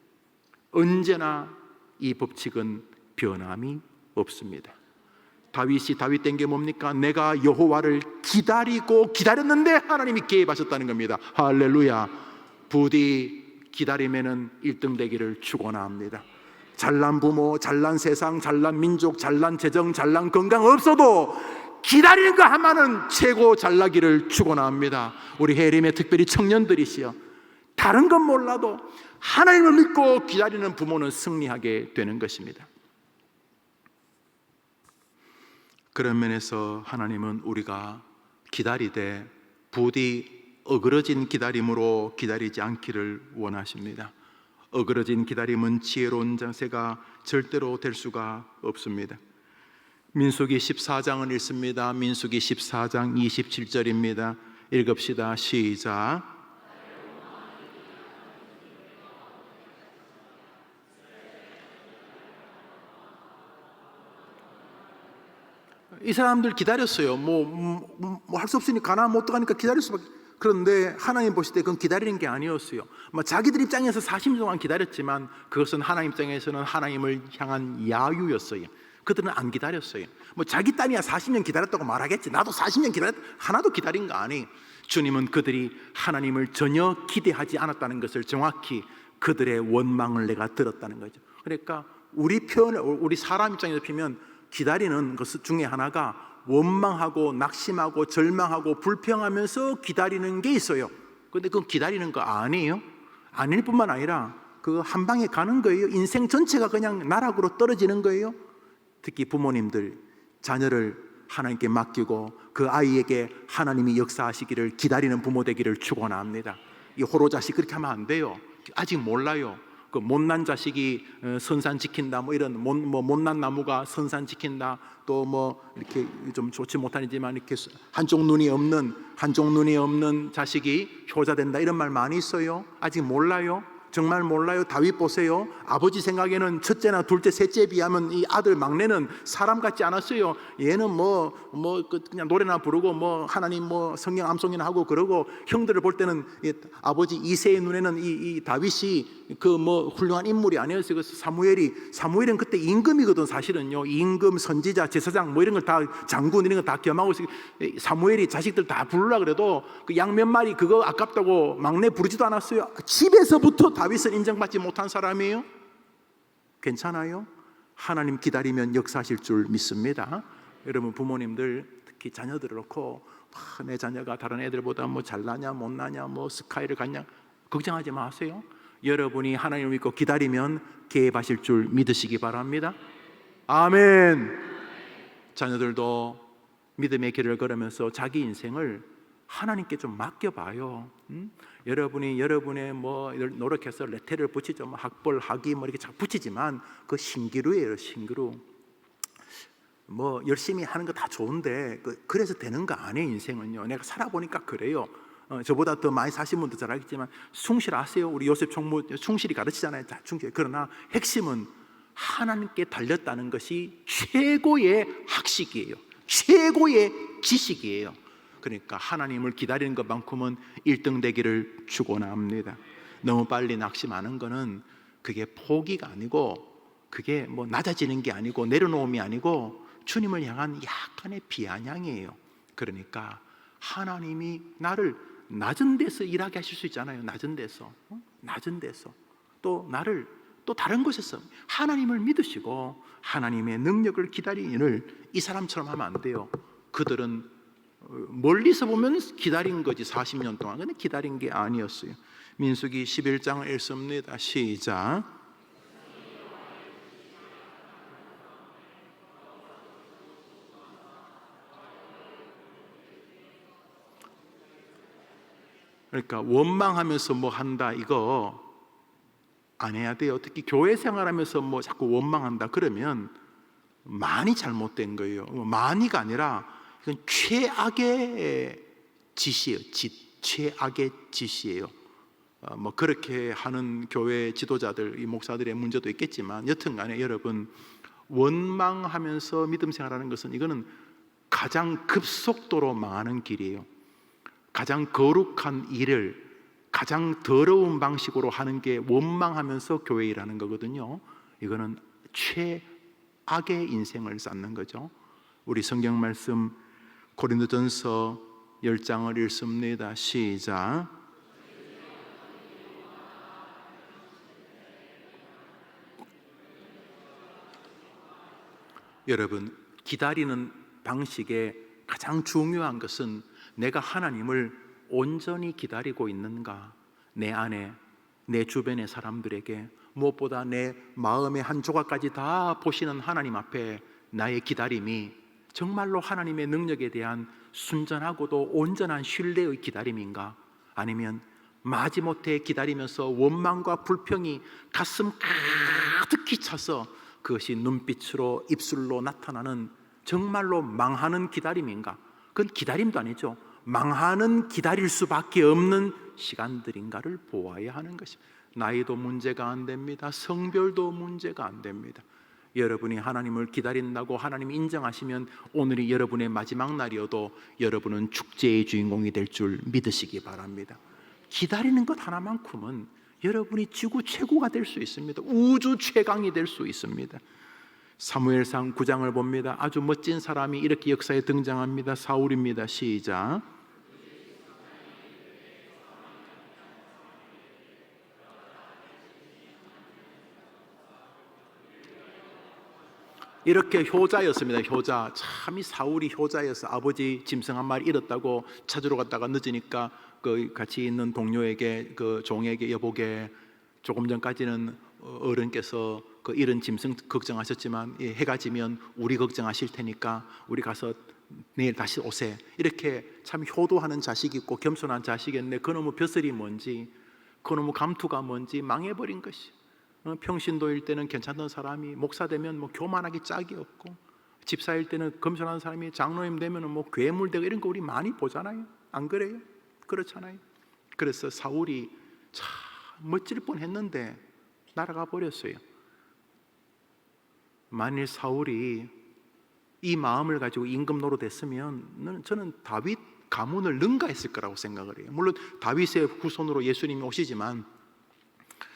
언제나 이 법칙은 변함이 없습니다. 다윗 된 게 뭡니까? 내가 여호와를 기다렸는데 하나님이 개입하셨다는 겁니다. 할렐루야. 부디 기다림에는 1등 되기를 축원합니다. 잘난 부모, 잘난 세상, 잘난 민족, 잘난 재정, 잘난 건강 없어도 기다리는 거 하나는 최고 잘나기를 축원합니다. 우리 해림의 특별히 청년들이시여, 다른 건 몰라도 하나님을 믿고 기다리는 부모는 승리하게 되는 것입니다. 그런 면에서 하나님은 우리가 기다리되 부디 어그러진 기다림으로 기다리지 않기를 원하십니다. 어그러진 기다림은 지혜로운 자세가 절대로 될 수가 없습니다. 민수기 14장을 읽습니다. 민수기 14장 27절입니다. 읽읍시다. 시작. 이 사람들 기다렸어요. 할 수 없으니 가나안 못 들어가니까 기다릴 수밖에. 그런데 하나님 보실 때 그건 기다리는 게 아니었어요. 자기들 입장에서 40년 동안 기다렸지만 그것은 하나님 입장에서는 하나님을 향한 야유였어요. 그들은 안 기다렸어요. 자기 딸이야 40년 기다렸다고 말하겠지. 나도 40년 기다렸다. 하나도 기다린 거 아니. 주님은 그들이 하나님을 전혀 기대하지 않았다는 것을 정확히 그들의 원망을 내가 들었다는 거죠. 그러니까 우리 사람 입장에서 보면 기다리는 것 중에 하나가 원망하고 낙심하고 절망하고 불평하면서 기다리는 게 있어요. 그런데 그건 기다리는 거 아니에요. 아닐 뿐만 아니라 그 한 방에 가는 거예요. 인생 전체가 그냥 나락으로 떨어지는 거예요. 특히 부모님들 자녀를 하나님께 맡기고 그 아이에게 하나님이 역사하시기를 기다리는 부모 되기를 축원합니다. 이 호로 자식 그렇게 하면 안 돼요. 아직 몰라요. 그 못난 자식이 선산 지킨다, 이런 못난 나무가 선산 지킨다. 또 이렇게 좀 좋지 못하지만 이렇게 한쪽 눈이 없는 자식이 효자 된다, 이런 말 많이 있어요. 아직 몰라요. 정말 몰라요. 다윗 보세요. 아버지 생각에는 첫째나 둘째, 셋째에 비하면 이 아들 막내는 사람 같지 않았어요. 얘는 그냥 노래나 부르고 하나님 성경 암송이나 하고 그러고, 형들을 볼 때는 아버지 이새의 눈에는 이 다윗이 훌륭한 인물이 아니었어요. 그래서 사무엘은 그때 임금이거든. 사실은요, 임금, 선지자, 제사장 이런 걸 다, 장군 이런 거 다 겸하고 있어요. 사무엘이 자식들 다 부르라 그래도 그 양 몇 마리 그거 아깝다고 막내 부르지도 않았어요. 집에서부터 다윗은 인정받지 못한 사람이에요. 괜찮아요? 하나님 기다리면 역사하실 줄 믿습니다. 여러분 부모님들 특히 자녀들을 놓고 내 자녀가 다른 애들보다 잘나냐 못나냐 스카이를 갔냐 걱정하지 마세요. 여러분이 하나님을 믿고 기다리면 개입하실 줄 믿으시기 바랍니다. 아멘. 자녀들도 믿음의 길을 걸으면서 자기 인생을 하나님께 좀 맡겨봐요. 여러분이 여러분의 노력해서 레테를 붙이죠. 학벌, 학위 이렇게 잘 붙이지만 그 신기루예요. 신기루. 열심히 하는 거 다 좋은데 그래서 되는 거 아니에요. 인생은요. 내가 살아보니까 그래요. 저보다 더 많이 사신 분도 잘 알겠지만 숭실 아세요? 우리 요셉 총무 숭실이 가르치잖아요. 숭실. 그러나 핵심은 하나님께 달렸다는 것이 최고의 학식이에요. 최고의 지식이에요. 그러니까 하나님을 기다리는 것만큼은 1등 되기를 축원합니다. 너무 빨리 낙심하는 거는 그게 포기가 아니고, 그게 낮아지는 게 아니고 내려놓음이 아니고 주님을 향한 약간의 비아냥이에요. 그러니까 하나님이 나를 낮은 데서 일하게 하실 수 있잖아요. 낮은 데서 또 나를 또 다른 곳에서 하나님을 믿으시고 하나님의 능력을 기다리는 이 사람처럼 하면 안 돼요. 그들은 멀리서 보면 기다린 거지 40년 동안. 근데 기다린 게 아니었어요. 민수기 11장을 읽습니다. 시작. 그러니까 원망하면서 한다, 이거 안 해야 돼요. 특히 교회 생활하면서 자꾸 원망한다 그러면 많이 잘못된 거예요. 많이가 아니라 이건 최악의 짓이에요. 최악의 짓이에요. 그렇게 하는 교회 지도자들, 이 목사들의 문제도 있겠지만 여튼간에 여러분, 원망하면서 믿음 생활하는 것은 이거는 가장 급속도로 망하는 길이에요. 가장 거룩한 일을 가장 더러운 방식으로 하는 게 원망하면서 교회 일하는 거거든요. 이거는 최악의 인생을 쌓는 거죠. 우리 성경 말씀 고린도전서 10장을 읽습니다. 시작. 여러분, 기다리는 방식의 가장 중요한 것은 내가 하나님을 온전히 기다리고 있는가, 내 안에, 내 주변의 사람들에게, 무엇보다 내 마음의 한 조각까지 다 보시는 하나님 앞에 나의 기다림이 정말로 하나님의 능력에 대한 순전하고도 온전한 신뢰의 기다림인가? 아니면 마지못해 기다리면서 원망과 불평이 가슴 가득히 차서 그것이 눈빛으로 입술로 나타나는 정말로 망하는 기다림인가? 그건 기다림도 아니죠. 망하는 기다릴 수밖에 없는 시간들인가를 보아야 하는 것입니다. 나이도 문제가 안 됩니다. 성별도 문제가 안 됩니다. 여러분이 하나님을 기다린다고 하나님 인정하시면 오늘이 여러분의 마지막 날이어도 여러분은 축제의 주인공이 될 줄 믿으시기 바랍니다. 기다리는 것 하나만큼은 여러분이 지구 최고가 될 수 있습니다. 우주 최강이 될 수 있습니다. 사무엘상 9장을 봅니다. 아주 멋진 사람이 이렇게 역사에 등장합니다. 사울입니다. 시작. 이렇게 효자였습니다. 효자. 참 이 사울이 효자여서 아버지 짐승 한 마리 잃었다고 찾으러 갔다가 늦으니까 그 같이 있는 동료에게, 그 종에게, 여보게, 조금 전까지는 어른께서 그 잃은 짐승 걱정하셨지만 해가 지면 우리 걱정하실 테니까 우리 가서 내일 다시 오세. 이렇게 참 효도하는 자식이 있고 겸손한 자식이었는데 그놈의 벼슬이 뭔지, 그놈의 감투가 뭔지 망해버린 것이. 평신도일 때는 괜찮던 사람이 목사 되면 뭐 교만하기 짝이 없고, 집사일 때는 겸손한 사람이 장로님 되면 뭐 괴물되고 이런 거 우리 많이 보잖아요. 안 그래요? 그렇잖아요. 그래서 사울이 참 멋질 뻔했는데 날아가 버렸어요. 만일 사울이 이 마음을 가지고 임금 노릇했으면 저는 다윗 가문을 능가했을 거라고 생각을 해요. 물론 다윗의 후손으로 예수님이 오시지만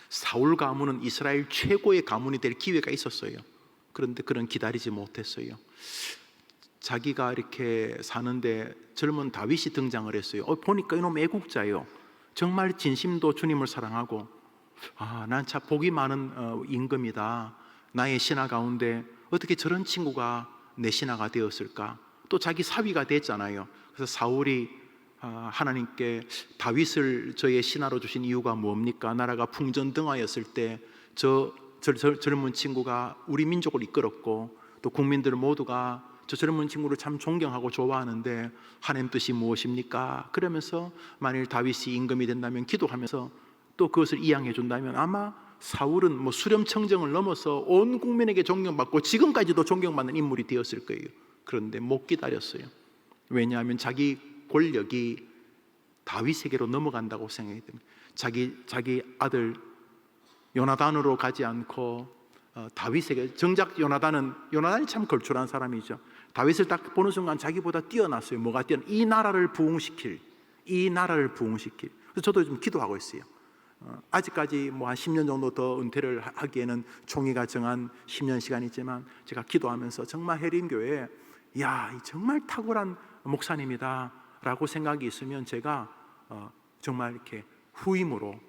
사울 가문은 이스라엘 최고의 가문이 될 기회가 있었어요. 그런데 그런 기다리지 못했어요. 자기가 이렇게 사는데 젊은 다윗이 등장을 했어요. 보니까 이놈 애국자예요. 정말 진심도 주님을 사랑하고, 난 참 복이 많은 임금이다. 나의 신하 가운데 어떻게 저런 친구가 내 신하가 되었을까? 또 자기 사위가 됐잖아요. 그래서 사울이 하나님께 다윗을 저의 신하로 주신 이유가 뭡니까? 나라가 풍전등화였을 때 저 젊은 친구가 우리 민족을 이끌었고 또 국민들 모두가 저 젊은 친구를 참 존경하고 좋아하는데 하나님 뜻이 무엇입니까? 그러면서 만일 다윗이 임금이 된다면 기도하면서 또 그것을 이양해 준다면 아마 사울은 뭐 수렴청정을 넘어서 온 국민에게 존경받고 지금까지도 존경받는 인물이 되었을 거예요. 그런데 못 기다렸어요. 왜냐하면 자기 권력이 다윗에게로 넘어간다고 생각이 됩니다. 자기 아들 요나단으로 가지 않고 다윗에게, 정작 요나단이 참 걸출한 사람이죠. 다윗을 딱 보는 순간 자기보다 뛰어났어요. 뭐가 이 나라를 부흥시킬. 그래서 저도 좀 기도하고 있어요. 아직까지 뭐 한 10년 정도 더 은퇴를 하기에는 총회가 정한 10년 시간이지만 제가 기도하면서 정말 해림교회에 정말 탁월한 목사님이다 라고 생각이 있으면 제가 정말 이렇게 후임으로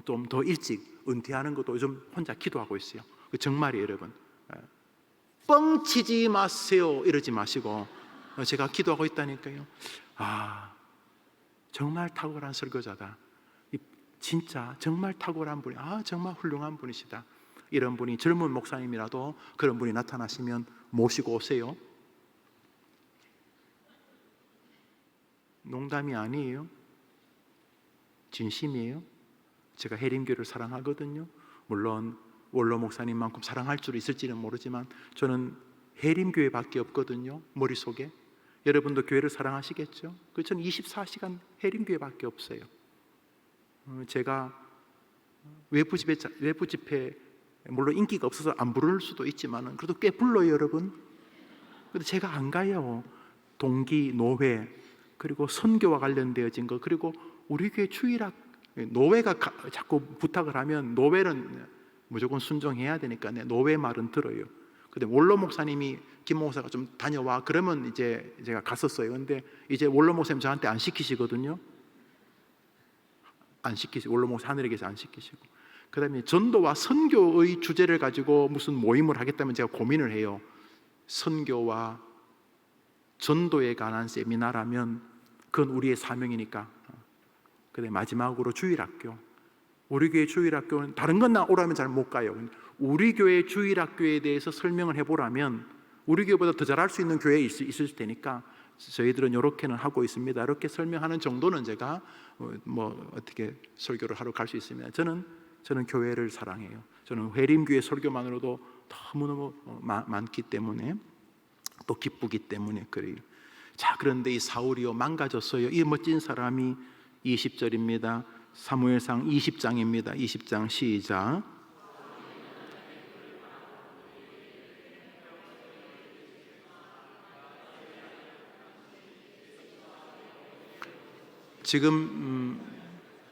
좀 더 일찍 은퇴하는 것도 요즘 혼자 기도하고 있어요. 정말이에요, 여러분. 뻥치지 마세요 이러지 마시고 제가 기도하고 있다니까요. 정말 탁월한 설교자다. 진짜 정말 탁월한 분이, 정말 훌륭한 분이시다. 이런 분이 젊은 목사님이라도 그런 분이 나타나시면 모시고 오세요. 농담이 아니에요. 진심이에요. 제가 해림교를 사랑하거든요. 물론 원로 목사님만큼 사랑할 줄 있을지는 모르지만 저는 해림교회밖에 없거든요. 머릿속에. 여러분도 교회를 사랑하시겠죠? 저는 24시간 해림교회밖에 없어요. 제가 외부 집회 물론 인기가 없어서 안 부를 수도 있지만 그래도 꽤 불러요, 여러분. 근데 제가 안 가요. 동기, 노회, 그리고 선교와 관련되어진 거, 그리고 우리 교회 주일학 노회가 자꾸 부탁을 하면 노회는 무조건 순종해야 되니까 노회 말은 들어요. 근데 원로 목사님이 김 목사가 좀 다녀와 그러면 이제 제가 갔었어요. 근데 이제 원로 목사님 저한테 안 시키시거든요. 안 시키시고, 원로 목사 하늘에 계셔 안 시키시고. 그 다음에 전도와 선교의 주제를 가지고 무슨 모임을 하겠다면 제가 고민을 해요. 선교와 전도에 관한 세미나라면 그건 우리의 사명이니까. 근데 마지막으로 주일학교. 우리 교회 주일학교는 다른 건 나 오라면 잘 못 가요. 우리 교회 주일학교에 대해서 설명을 해보라면 우리 교회보다 더 잘할 수 있는 교회 있을 테니까 저희들은 이렇게는 하고 있습니다. 이렇게 설명하는 정도는 제가 뭐 어떻게 설교를 하러 갈 수 있습니다. 저는 교회를 사랑해요. 저는 회림교회 설교만으로도 너무너무 많기 때문에, 또 기쁘기 때문에 그래요. 자, 그런데 이 사울이요 망가졌어요. 이 멋진 사람이 20절입니다. 사무엘상 20장입니다. 20장 시작. 지금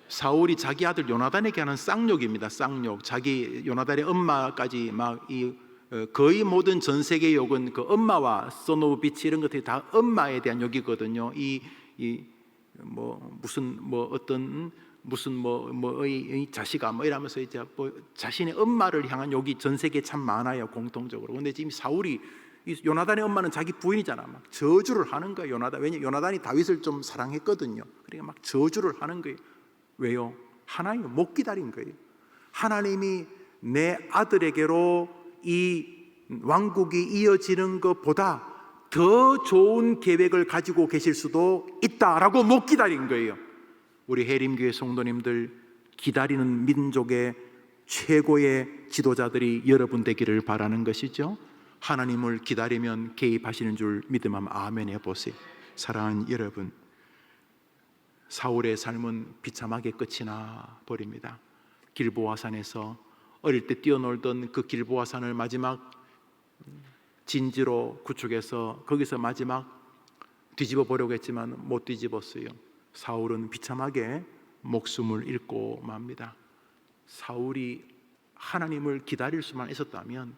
사울이 자기 아들 요나단에게 하는 쌍욕입니다. 쌍욕. 자기 요나단의 엄마까지 막 거의 모든 전 세계 욕은 그 엄마와 son of bitch 이런 것들이 다 엄마에 대한 욕이거든요. 이 자식아 뭐 이러면서 이제 뭐 자신의 엄마를 향한 욕이 전 세계에 참 많아요, 공통적으로. 근데 지금 사울이, 이 요나단의 엄마는 자기 부인이잖아. 막 저주를 하는 거예요. 왜냐 요나단이 다윗을 좀 사랑했거든요. 그러니까 막 저주를 하는 거예요. 왜요? 하나님을 못 기다린 거예요. 하나님이 내 아들에게로 이 왕국이 이어지는 것보다 더 좋은 계획을 가지고 계실 수도 있다라고 못 기다린 거예요. 우리 해림교회 성도님들, 기다리는 민족의 최고의 지도자들이 여러분 되기를 바라는 것이죠. 하나님을 기다리면 개입하시는 줄 믿으면 아멘 해보세요. 사랑하는 여러분, 사울의 삶은 비참하게 끝이 나 버립니다. 길보아산에서 어릴 때 뛰어놀던 그 길보아산을 마지막 진지로 구축해서 거기서 마지막 뒤집어 보려고 했지만 못 뒤집었어요. 사울은 비참하게 목숨을 잃고 맙니다. 사울이 하나님을 기다릴 수만 있었다면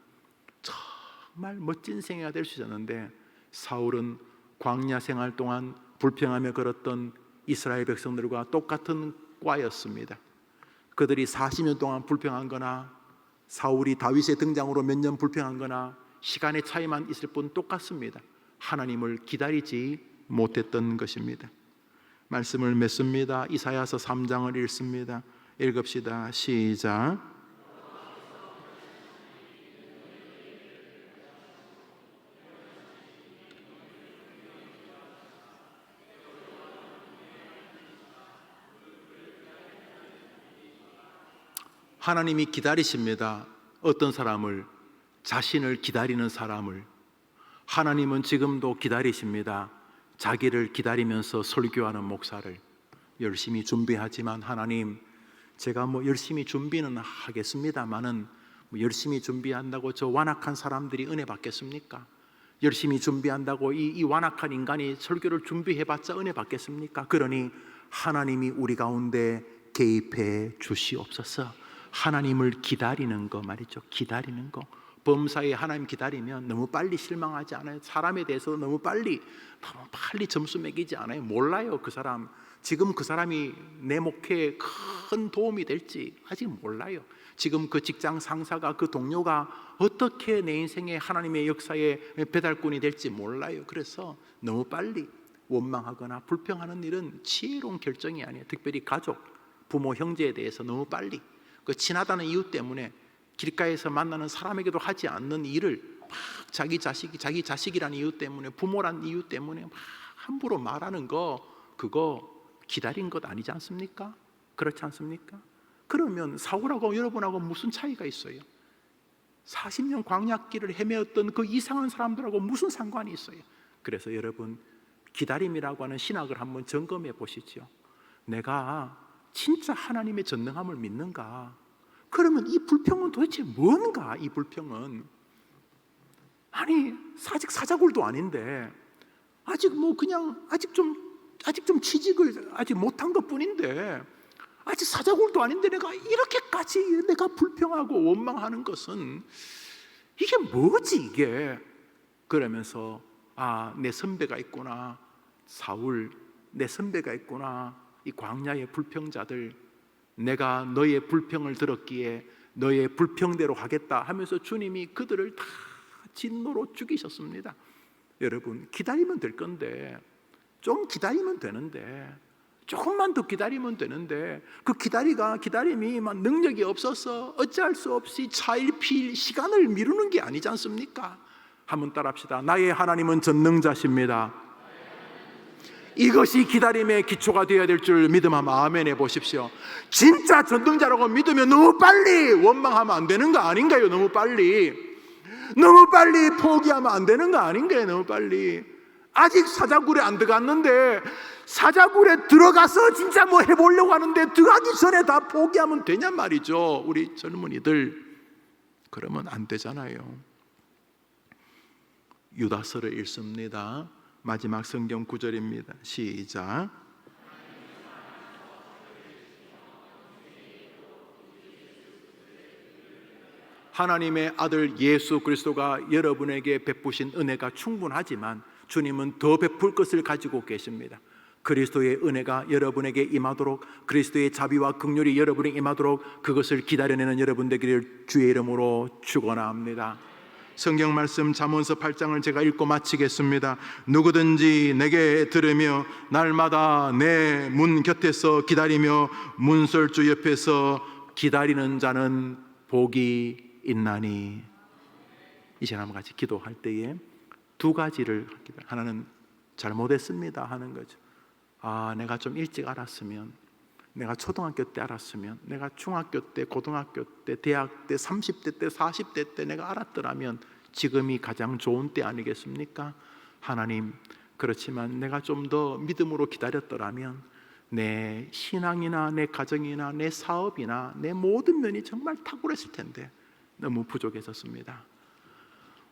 정말 멋진 생애가 될 수 있었는데, 사울은 광야 생활 동안 불평하며 걸었던 이스라엘 백성들과 똑같은 과였습니다. 그들이 40년 동안 불평한 거나 사울이 다윗의 등장으로 몇 년 불평한 거나 시간의 차이만 있을 뿐 똑같습니다. 하나님을 기다리지 못했던 것입니다. 말씀을 맺습니다. 이사야서 3장을 읽습니다. 읽읍시다. 시작. 하나님이 기다리십니다. 어떤 사람을? 자신을 기다리는 사람을. 하나님은 지금도 기다리십니다. 자기를 기다리면서 설교하는 목사를. 열심히 준비하지만 하나님, 제가 뭐 열심히 준비는 하겠습니다마는 열심히 준비한다고 저 완악한 사람들이 은혜 받겠습니까? 열심히 준비한다고 이 완악한 인간이 설교를 준비해봤자 은혜 받겠습니까? 그러니 하나님이 우리 가운데 개입해 주시옵소서. 하나님을 기다리는 거 말이죠. 기다리는 거. 범사에 하나님 기다리면 너무 빨리 실망하지 않아요. 사람에 대해서 너무 빨리 점수 매기지 않아요. 몰라요. 그 사람 지금 그 사람이 내 목회에 큰 도움이 될지 아직 몰라요. 지금 그 직장 상사가, 그 동료가 어떻게 내 인생에 하나님의 역사에 배달꾼이 될지 몰라요. 그래서 너무 빨리 원망하거나 불평하는 일은 지혜로운 결정이 아니에요. 특별히 가족, 부모, 형제에 대해서 너무 빨리 그 친하다는 이유 때문에 길가에서 만나는 사람에게도 하지 않는 일을 막 자기 자식이라는 이유 때문에, 부모란 이유 때문에 막 함부로 말하는 거, 그거 기다린 것 아니지 않습니까? 그렇지 않습니까? 그러면 사울하고 여러분하고 무슨 차이가 있어요? 40년 광야길을 헤매었던 그 이상한 사람들하고 무슨 상관이 있어요? 그래서 여러분, 기다림이라고 하는 신학을 한번 점검해 보시죠. 내가 진짜 하나님의 전능함을 믿는가? 그러면 이 불평은 도대체 뭔가? 이 불평은 아니 아직 사자굴도 아닌데 아직 좀 취직을 아직 못한 것뿐인데 아직 사자굴도 아닌데 내가 이렇게까지 내가 불평하고 원망하는 것은 이게 뭐지 이게? 그러면서 내 선배가 있구나. 사울, 내 선배가 있구나. 이 광야의 불평자들, 내가 너의 불평을 들었기에 너의 불평대로 하겠다 하면서 주님이 그들을 다 진노로 죽이셨습니다. 여러분, 기다리면 될 건데, 좀 기다리면 되는데, 조금만 더 기다리면 되는데, 그 기다림이 막 능력이 없어서 어찌할 수 없이 차일피일 시간을 미루는 게 아니지 않습니까? 한번 따라합시다. 나의 하나님은 전능자십니다. 이것이 기다림의 기초가 되어야 될 줄 믿음 아멘 해보십시오. 진짜 전능자라고 믿으면 너무 빨리 원망하면 안 되는 거 아닌가요? 너무 빨리 포기하면 안 되는 거 아닌가요? 너무 빨리. 아직 사자굴에 안 들어갔는데 사자굴에 들어가서 진짜 뭐 해보려고 하는데 들어가기 전에 다 포기하면 되냔 말이죠. 우리 젊은이들 그러면 안 되잖아요. 유다서를 읽습니다. 마지막 성경 구절입니다. 시작. 하나님의 아들 예수 그리스도가 여러분에게 베푸신 은혜가 충분하지만 주님은 더 베풀 것을 가지고 계십니다. 그리스도의 은혜가 여러분에게 임하도록, 그리스도의 자비와 긍휼이 여러분에게 임하도록 그것을 기다려내는 여러분 되기를 주의 이름으로 축원합니다. 성경 말씀 잠언서 8장을 제가 읽고 마치겠습니다. 누구든지 내게 들으며 날마다 내 문 곁에서 기다리며 문설주 옆에서 기다리는 자는 복이 있나니. 이 시간 한번 같이 기도할 때에 두 가지를, 하나는 잘못했습니다 하는 거죠. 내가 좀 일찍 알았으면, 내가 초등학교 때 알았으면, 내가 중학교 때, 고등학교 때, 대학 때, 30대 때, 40대 때 내가 알았더라면 지금이 가장 좋은 때 아니겠습니까? 하나님, 그렇지만 내가 좀 더 믿음으로 기다렸더라면 내 신앙이나 내 가정이나 내 사업이나 내 모든 면이 정말 탁월했을 텐데 너무 부족했었습니다.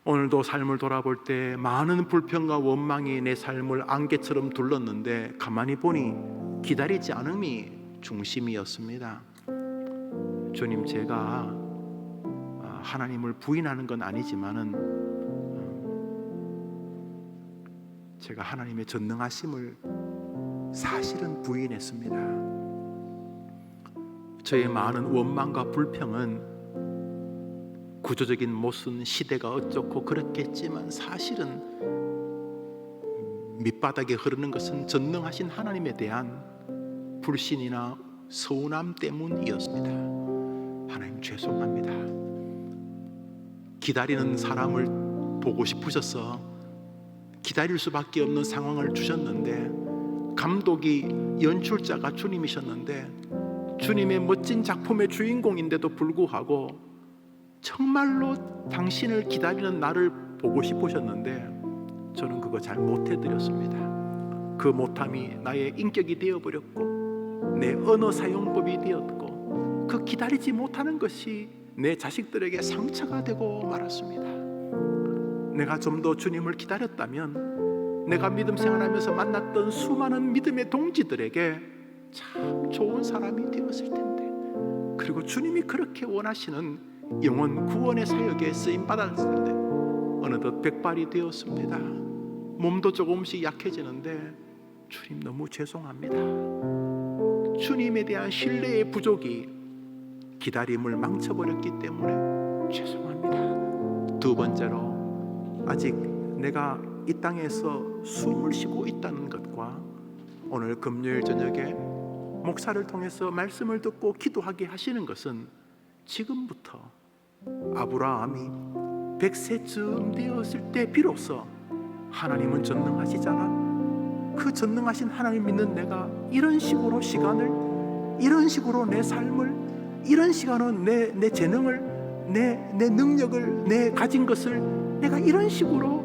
오늘도 삶을 돌아볼 때 많은 불평과 원망이 내 삶을 안개처럼 둘렀는데 가만히 보니 기다리지 않음이 중심이었습니다. 주님, 제가 하나님을 부인하는 건 아니지만은 제가 하나님의 전능하심을 사실은 부인했습니다. 저의 많은 원망과 불평은 구조적인 모순, 시대가 어쩌고 그렇겠지만 사실은 밑바닥에 흐르는 것은 전능하신 하나님에 대한 불신이나 서운함 때문이었습니다. 하나님 죄송합니다. 기다리는 사람을 보고 싶으셔서 기다릴 수밖에 없는 상황을 주셨는데, 감독이 연출자가 주님이셨는데 주님의 멋진 작품의 주인공인데도 불구하고 정말로 당신을 기다리는 나를 보고 싶으셨는데 저는 그거 잘 못해드렸습니다. 그 못함이 나의 인격이 되어버렸고 내 언어 사용법이 되었고 그 기다리지 못하는 것이 내 자식들에게 상처가 되고 말았습니다. 내가 좀 더 주님을 기다렸다면 내가 믿음 생활하면서 만났던 수많은 믿음의 동지들에게 참 좋은 사람이 되었을 텐데, 그리고 주님이 그렇게 원하시는 영혼 구원의 사역에 쓰임받았을 때 어느덧 백발이 되었습니다. 몸도 조금씩 약해지는데 주님 너무 죄송합니다. 주님에 대한 신뢰의 부족이 기다림을 망쳐버렸기 때문에 죄송합니다. 두 번째로, 아직 내가 이 땅에서 숨을 쉬고 있다는 것과 오늘 금요일 저녁에 목사를 통해서 말씀을 듣고 기도하게 하시는 것은 지금부터 아브라함이 100세쯤 되었을 때 비로소 하나님은 전능하시잖아, 그 전능하신 하나님 믿는 내가 이런 식으로 시간을, 이런 식으로 내 삶을, 이런 시간으로 내 재능을, 내 능력을, 내 가진 것을 내가 이런 식으로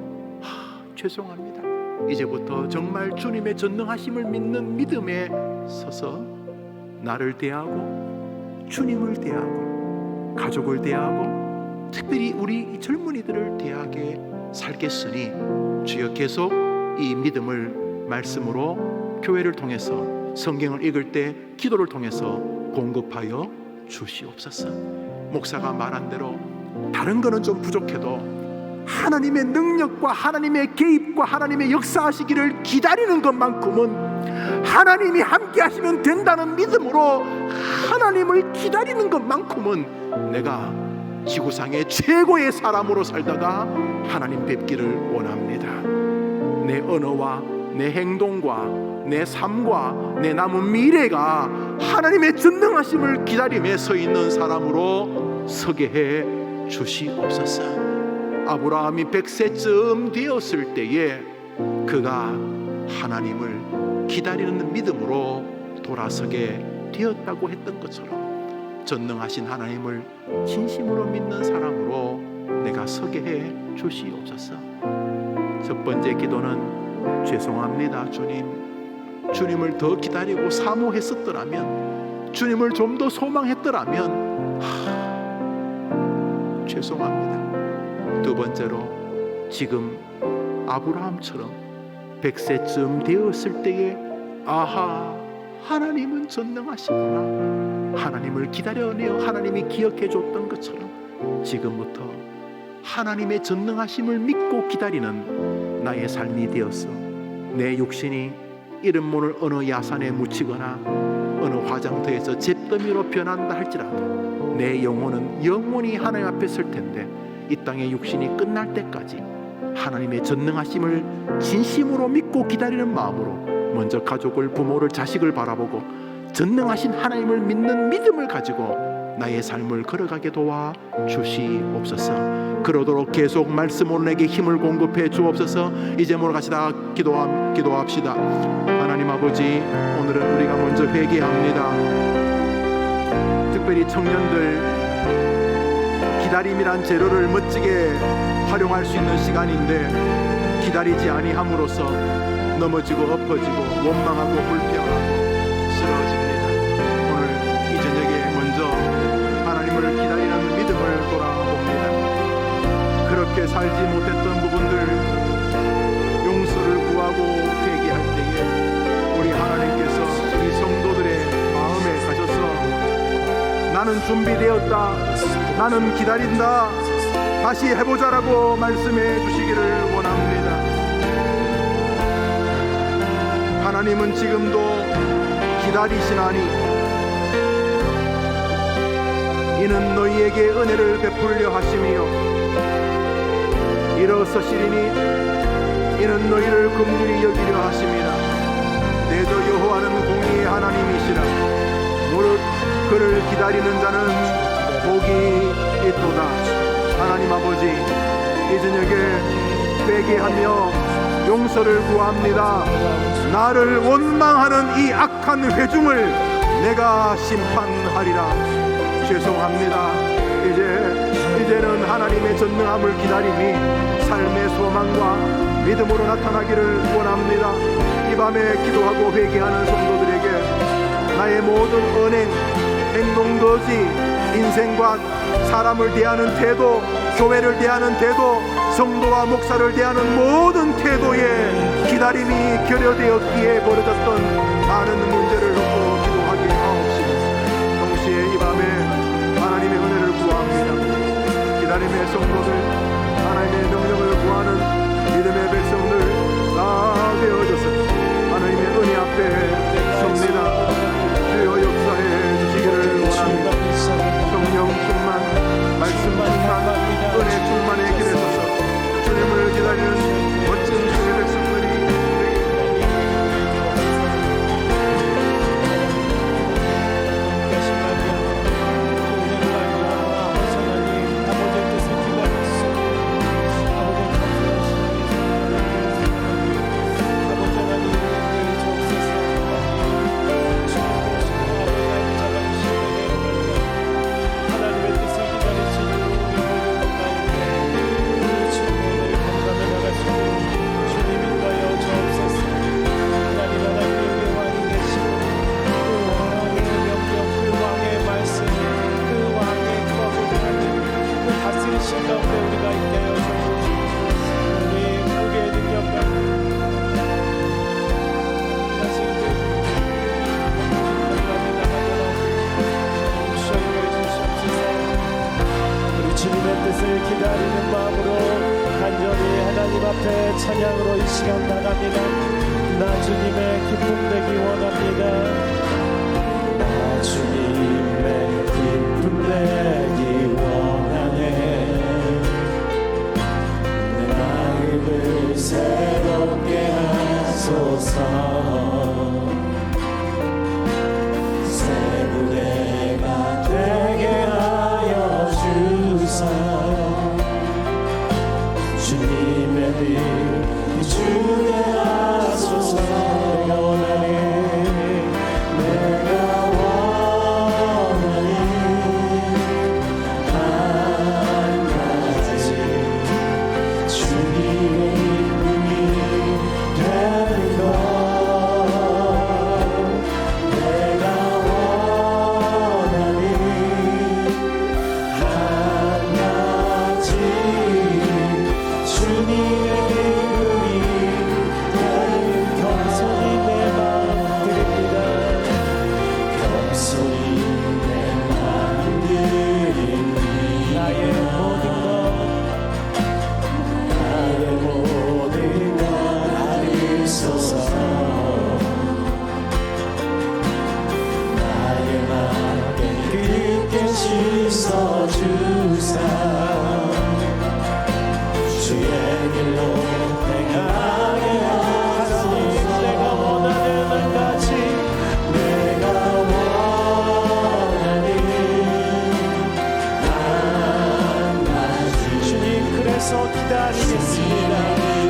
죄송합니다. 이제부터 정말 주님의 전능하심을 믿는 믿음에 서서 나를 대하고 주님을 대하고 가족을 대하고 특별히 우리 젊은이들을 대하게 살겠으니 주여 계속 이 믿음을 말씀으로 교회를 통해서 성경을 읽을 때 기도를 통해서 공급하여 주시옵소서. 목사가 말한 대로 다른 거는 좀 부족해도 하나님의 능력과 하나님의 개입과 하나님의 역사하시기를 기다리는 것만큼은, 하나님이 함께 하시면 된다는 믿음으로 하나님을 기다리는 것만큼은 내가 지구상의 최고의 사람으로 살다가 하나님 뵙기를 원합니다. 내 언어와 내 행동과 내 삶과 내 남은 미래가 하나님의 전능하심을 기다림에 서 있는 사람으로 서게 해 주시옵소서. 아브라함이 100세쯤 되었을 때에 그가 하나님을 기다리는 믿음으로 돌아서게 되었다고 했던 것처럼 전능하신 하나님을 진심으로 믿는 사람으로 내가 서게 해 주시옵소서. 첫 번째 기도는 죄송합니다 주님, 주님을 더 기다리고 사모했었더라면, 주님을 좀 더 소망했더라면 죄송합니다. 두 번째로, 지금 아브라함처럼 100세쯤 되었을 때에 아하, 하나님은 전능하시구나, 하나님을 기다려내어 하나님이 기억해 줬던 것처럼 지금부터 하나님의 전능하심을 믿고 기다리는 나의 삶이 되었어. 내 육신이 이름 모를 어느 야산에 묻히거나 어느 화장터에서 잿더미로 변한다 할지라도 내 영혼은 영원히 하나님 앞에 설 텐데, 이 땅의 육신이 끝날 때까지 하나님의 전능하심을 진심으로 믿고 기다리는 마음으로 먼저 가족을, 부모를, 자식을 바라보고 전능하신 하나님을 믿는 믿음을 가지고 나의 삶을 걸어가게 도와 주시옵소서. 그러도록 계속 말씀으로 내게 힘을 공급해 주옵소서. 이제 몰아가시다 기도합시다. 하나님 아버지, 오늘은 우리가 먼저 회개합니다. 특별히 청년들, 기다림이란 재료를 멋지게 활용할 수 있는 시간인데 기다리지 아니함으로써 넘어지고 엎어지고 원망하고 불평하고 쓰러집니다. 오늘 이 저녁에 먼저 하나님을 기다리는 믿음을 돌아봅니다. 그렇게 살지 못했던 부분들 용서를 구하고 회개할 때에 우리 하나님께서 우리 성도들의 마음에 가셔서 나는 준비되었다, 나는 기다린다, 다시 해보자라고 말씀해 주시기를 원합니다. 하나님은 지금도 기다리시나니 이는 너희에게 은혜를 베풀려 하시며 일어서시리니 이는 너희를 긍휼히 여기려 하심이라. 내저 여호와는 공의의 하나님이시라. 무릇 그를 기다리는 자는 복이 있도다. 하나님 아버지, 이 저녁에 회개하며 용서를 구합니다. 나를 원망하는 이 악한 회중을 내가 심판하리라. 죄송합니다. 이제는 하나님의 전능함을 기다림이 삶의 소망과 믿음으로 나타나기를 원합니다. 이 밤에 기도하고 회개하는 성도들에게 나의 모든 언행, 행동, 거지, 인생관, 사람을 대하는 태도, 교회를 대하는 태도, 성도와 목사를 대하는 모든 태도에 기다림이 결여되었기에 벌어졌던 많은 문제를 놓고 기도하게 하옵시고, 동시에 이 밤에 하나님의 은혜를 구합니다. 기다림의 성도들, 하나님의 명령을 구하는 믿음의 백성들 다 되어져서 하나님의 은혜 앞에 섭니다. 주여 역사해 주시기를 원합니다. 성령 충만, 말씀 충만, 은혜 충만의 길에 서서 주님을 기다리는 멋진 주의 백성들이 기다리는 마음으로 간절히 하나님 앞에 찬양으로 이 시간 나갑니다. 나 주님의 기쁨 되기 원합니다. 나 주님의 기쁨 되기 원하네. 내 마음을 새롭게 하소서. 새 무대가 되게 하여 주사. 주님의 빛 주게 하소서. 영원한 주께 씻어주사 주의 길로 행하게 하소서. 내가 원하는 한 가지 내가 원하는 한 가지 주님 그래서 기다리겠습니다.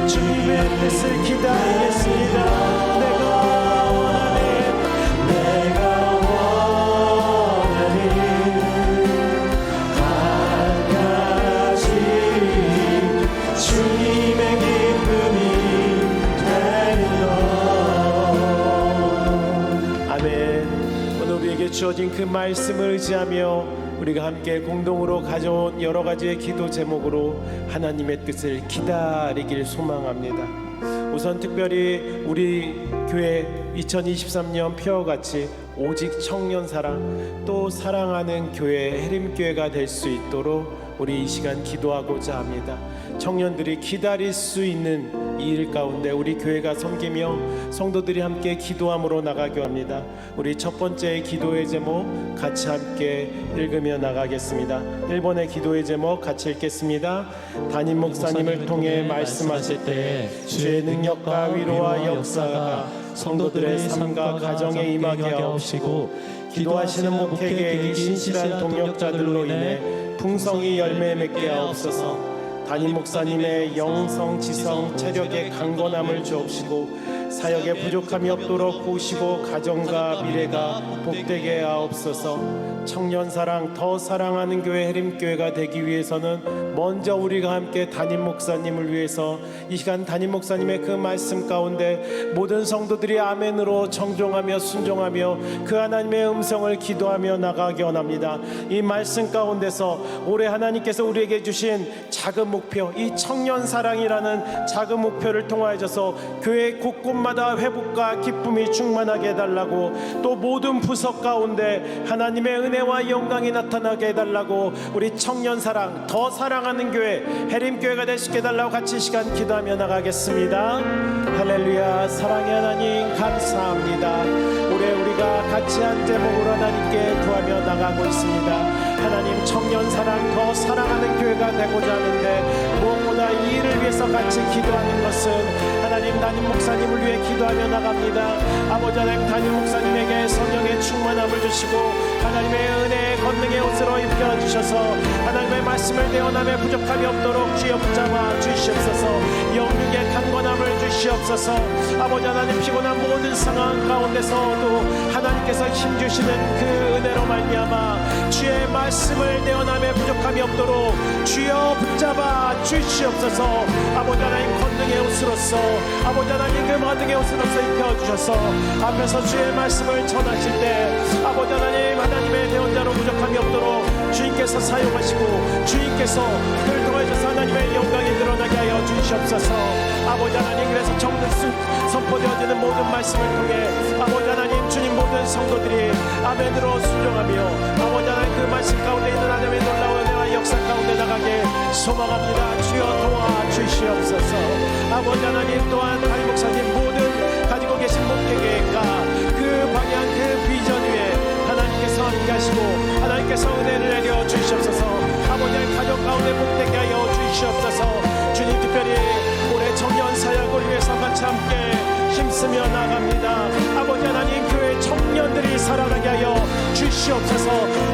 주님의 뜻을 기다리겠습니다. 내가 원하는 한 가지 주님의 기쁨이 되는 것. 아멘. 오늘 우리에게 주어진 그 말씀을 의지하며 우리가 함께 공동으로 가져온 여러 가지의 기도 제목으로 하나님의 뜻을 기다리길 소망합니다. 우선 특별히 우리 교회 2023년 표어같이 오직 청년 사랑 또 사랑하는 교회 해림교회가 될 수 있도록 우리 이 시간 기도하고자 합니다. 청년들이 기다릴 수 있는 이 일 가운데 우리 교회가 섬기며 성도들이 함께 기도함으로 나가기 합니다. 우리 첫 번째 기도의 제목 같이 함께 읽으며 나가겠습니다. 1번의 기도의 제목 같이 읽겠습니다. 담임 목사님을 통해 말씀하실 때 주의 능력과 위로와 역사가 성도들의 삶과 가정에 임하게 하옵시고 기도하시는 목회계의 신실한 동역자들로 인해 풍성히 열매 맺게 하옵소서. 담임 목사님의 영성, 지성, 체력의 강건함을 주옵시고 사역에 부족함이 없도록 도우시고 가정과 미래가 복되게 하옵소서. 청년 사랑 더 사랑하는 교회 해림교회가 되기 위해서는 먼저 우리가 함께 담임 목사님을 위해서 이 시간 담임 목사님의 그 말씀 가운데 모든 성도들이 아멘으로 정종하며 순종하며 그 하나님의 음성을 기도하며 나가기 원합니다. 이 말씀 가운데서 올해 하나님께서 우리에게 주신 작은 목표, 이 청년 사랑이라는 작은 목표를 통하여서 교회 곳곳마다 회복과 기쁨이 충만하게 해달라고, 또 모든 부서 가운데 하나님의 은혜와 영광이 나타나게 해달라고, 우리 청년 사랑 더 사랑하는 교회 해림교회가 될 수 있게 해달라고 같이 시간 기도하며 나가겠습니다. 할렐루야. 사랑의 하나님 감사합니다. 올해 우리가 같이 한 제목으로 하나님께 구하며 나가고 있습니다. 하나님, 청년 사랑 더 사랑하는 교회가 되고자 하는데 무엇보다 이 일을 위해서 같이 기도하는 것은 하나님 담임 목사님을 위해 기도하며 나갑니다. 아버지 하나님, 담임 목사님에게 성령의 충만함을 주시고 하나님의 은혜의 권능의 옷으로 입혀주셔서 하나님의 말씀을 대언함에 부족함이 없도록 주여 붙잡아 주시옵소서. 영육의 강건함을 주시옵소서. 아버지 하나님, 피곤한 모든 상황 가운데서도 하나님께서 힘주시는 그 은혜로 말미암아 주의 말씀을 대언함에 부족함이 없도록 주여 붙잡아 주시옵소서. 아버지 하나님, 권능의 옷으로서 아버지 하나님 그 모든 옷으로서 입혀주셔서 앞에서 주의 말씀을 전하실 때 아버지 하나님, 하나님의 대언자로 부족함이 없도록 주님께서 사용하시고 주님께서 그를 통하여서 하나님의 영광이 드러나게 하여 주시옵소서. 아버지 하나님, 그래서 정말 선포되어지는 모든 말씀을 통해 아버지 하나님, 주님 모든 성도들이 아멘으로 순종하며 아버지 하나님 그 말씀 가운데 있는 하나님의 놀라운 은혜와 역사 가운데 나가게 소망합니다. 주여 도와주시옵소서. 아버지 하나님, 또한 담임 목사님 모든 가지고 계신 목회 계획과 그 방향 그 비전 위에 하나님께서 함께 하시고 하나님께서 은혜를 내려 주시옵소서. 아버지 하나님, 가족 가운데 복되게 하여 주시옵소서. 주님, 특별히 올해 청년 사역을 위해서 같이 함께 힘쓰며 나갑니다. 아버지 하나님, 교회 청년들이 살아나게 하여 주시옵소서.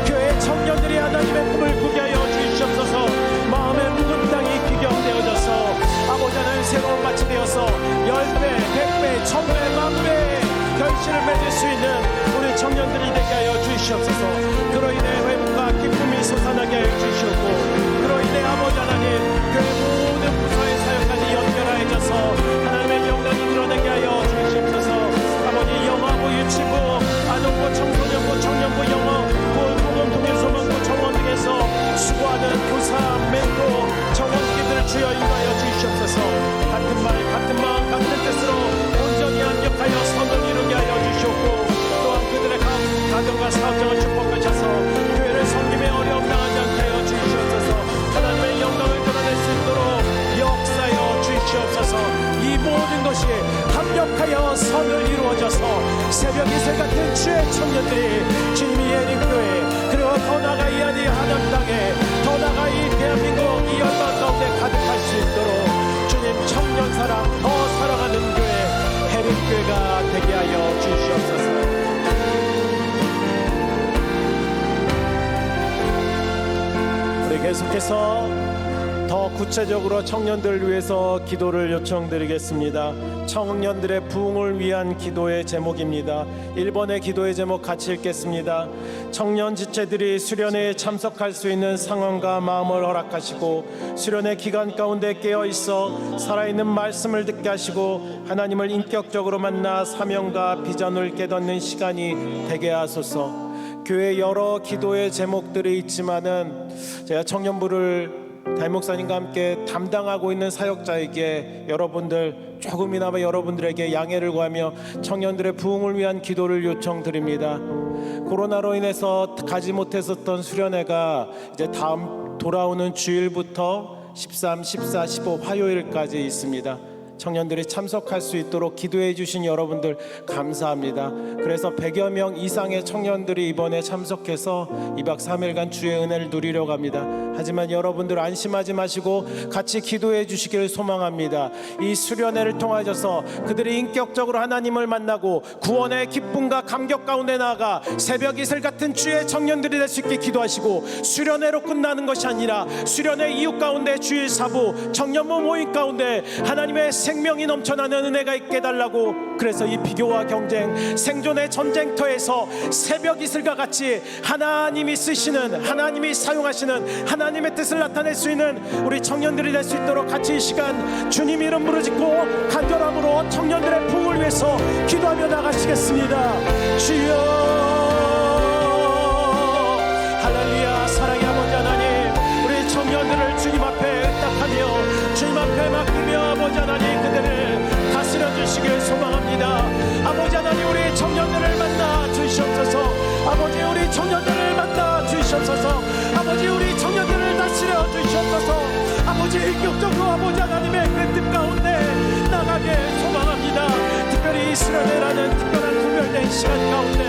교회 청년들이 하나님의 꿈을 꾸게 하여 주시옵소서. 마음의 묵은 땅이 귀경되어져서 아버지 하나님, 새로운 밭이 되어서 10배, 100배, 1000배, 만배 결실을 맺을 수 있는 우리 청년들이 되게 하여 주시옵소서. 그로 인해 회복과 기쁨이 솟아나게 하여 주시옵고, 그로 인해 아버지 하나님, 교회 모든 부서의 사역까지 연결하여져서 하나님의 영광이 드러나게 하여 주시옵소서. 아버지, 영화부, 유치부, 아동부, 청소년부, 청년부, 영어, 보건부, 소망부, 정원 등에서 수고하는 교사, 멘토, 정원기들을 주여 인도하여 주시옵소서. 같은 말, 같은 마음, 같은 뜻으로 온전히 합력하여 선을 이루게 하여 주시옵고, 또한 그들의 가정과 사업장을 축복하셔서 교회를 섬김에 어려움 당하지 않게 하여 주시옵소서. 하나님의 영광을 드러낼 수 있도록 역사여 주시옵소서. 이 모든 것이 합력하여 선을 이루어져서 새벽 이슬 같은 주의 청년들이 주님이 예린 교회, 그리고 더 나아가 귀한 이 하남 땅에 더 나아가 이 대한민국 이 열방 가운데 가득할 수 있도록 주님 청년 사랑 더 사랑하는 교회 해림교회가 되게 하여 주시옵소서. 우리 계속해서 더 구체적으로 청년들을 위해서 기도를 요청드리겠습니다. 청년들의 부흥을 위한 기도의 제목입니다. 1번의 기도의 제목 같이 읽겠습니다. 청년 지체들이 수련회에 참석할 수 있는 상황과 마음을 허락하시고 수련회 기간 가운데 깨어있어 살아있는 말씀을 듣게 하시고 하나님을 인격적으로 만나 사명과 비전을 깨닫는 시간이 되게 하소서. 교회 여러 기도의 제목들이 있지만은 제가 청년부를 담임 목사님과 함께 담당하고 있는 사역자에게 여러분들 조금이나마 여러분들에게 양해를 구하며 청년들의 부흥을 위한 기도를 요청드립니다. 코로나로 인해서 가지 못했었던 수련회가 이제 다음 돌아오는 주일부터 13, 14, 15 화요일까지 있습니다. 청년들이 참석할 수 있도록 기도해 주신 여러분들 감사합니다. 그래서 100여 명 이상의 청년들이 이번에 참석해서 2박 3일간 주의 은혜를 누리려고 합니다. 하지만 여러분들 안심하지 마시고 같이 기도해 주시기를 소망합니다. 이 수련회를 통하여서 그들이 인격적으로 하나님을 만나고 구원의 기쁨과 감격 가운데 나아가 새벽 이슬 같은 주의 청년들이 될 수 있게 기도하시고 수련회로 끝나는 것이 아니라 수련회 이후 가운데 주일 사부 청년부 모임 가운데 하나님의 생명이 넘쳐나는 은혜가 있게 해달라고. 그래서 이 비교와 경쟁 생존의 전쟁터에서 새벽 이슬과 같이 하나님이 쓰시는 하나님이 사용하시는 하나님의 뜻을 나타낼 수 있는 우리 청년들이 될 수 있도록 같이 이 시간 주님 이름 부르짖고 간절함으로 청년들의 부흥을 위해서 기도하며 나가시겠습니다. 주여 할렐루야. 사랑의 아버지 하나님, 우리 청년들을 주님 앞에 의탁하며 주님 앞에 맡기며 아버지 하나님 그들을 다스려 주시길 소망합니다. 아버지 하나님 우리 청년들을 만나 주시옵소서. 아버지 우리 청년들을 만나 주시옵소서. 아버지 우리 청년들을 다스려 주시옵소서. 아버지 인격적으로 아버지 하나님의 그 뜻 가운데 나가게 소망합니다. 특별히 이 수련회라는 특별한 구별된 시간 가운데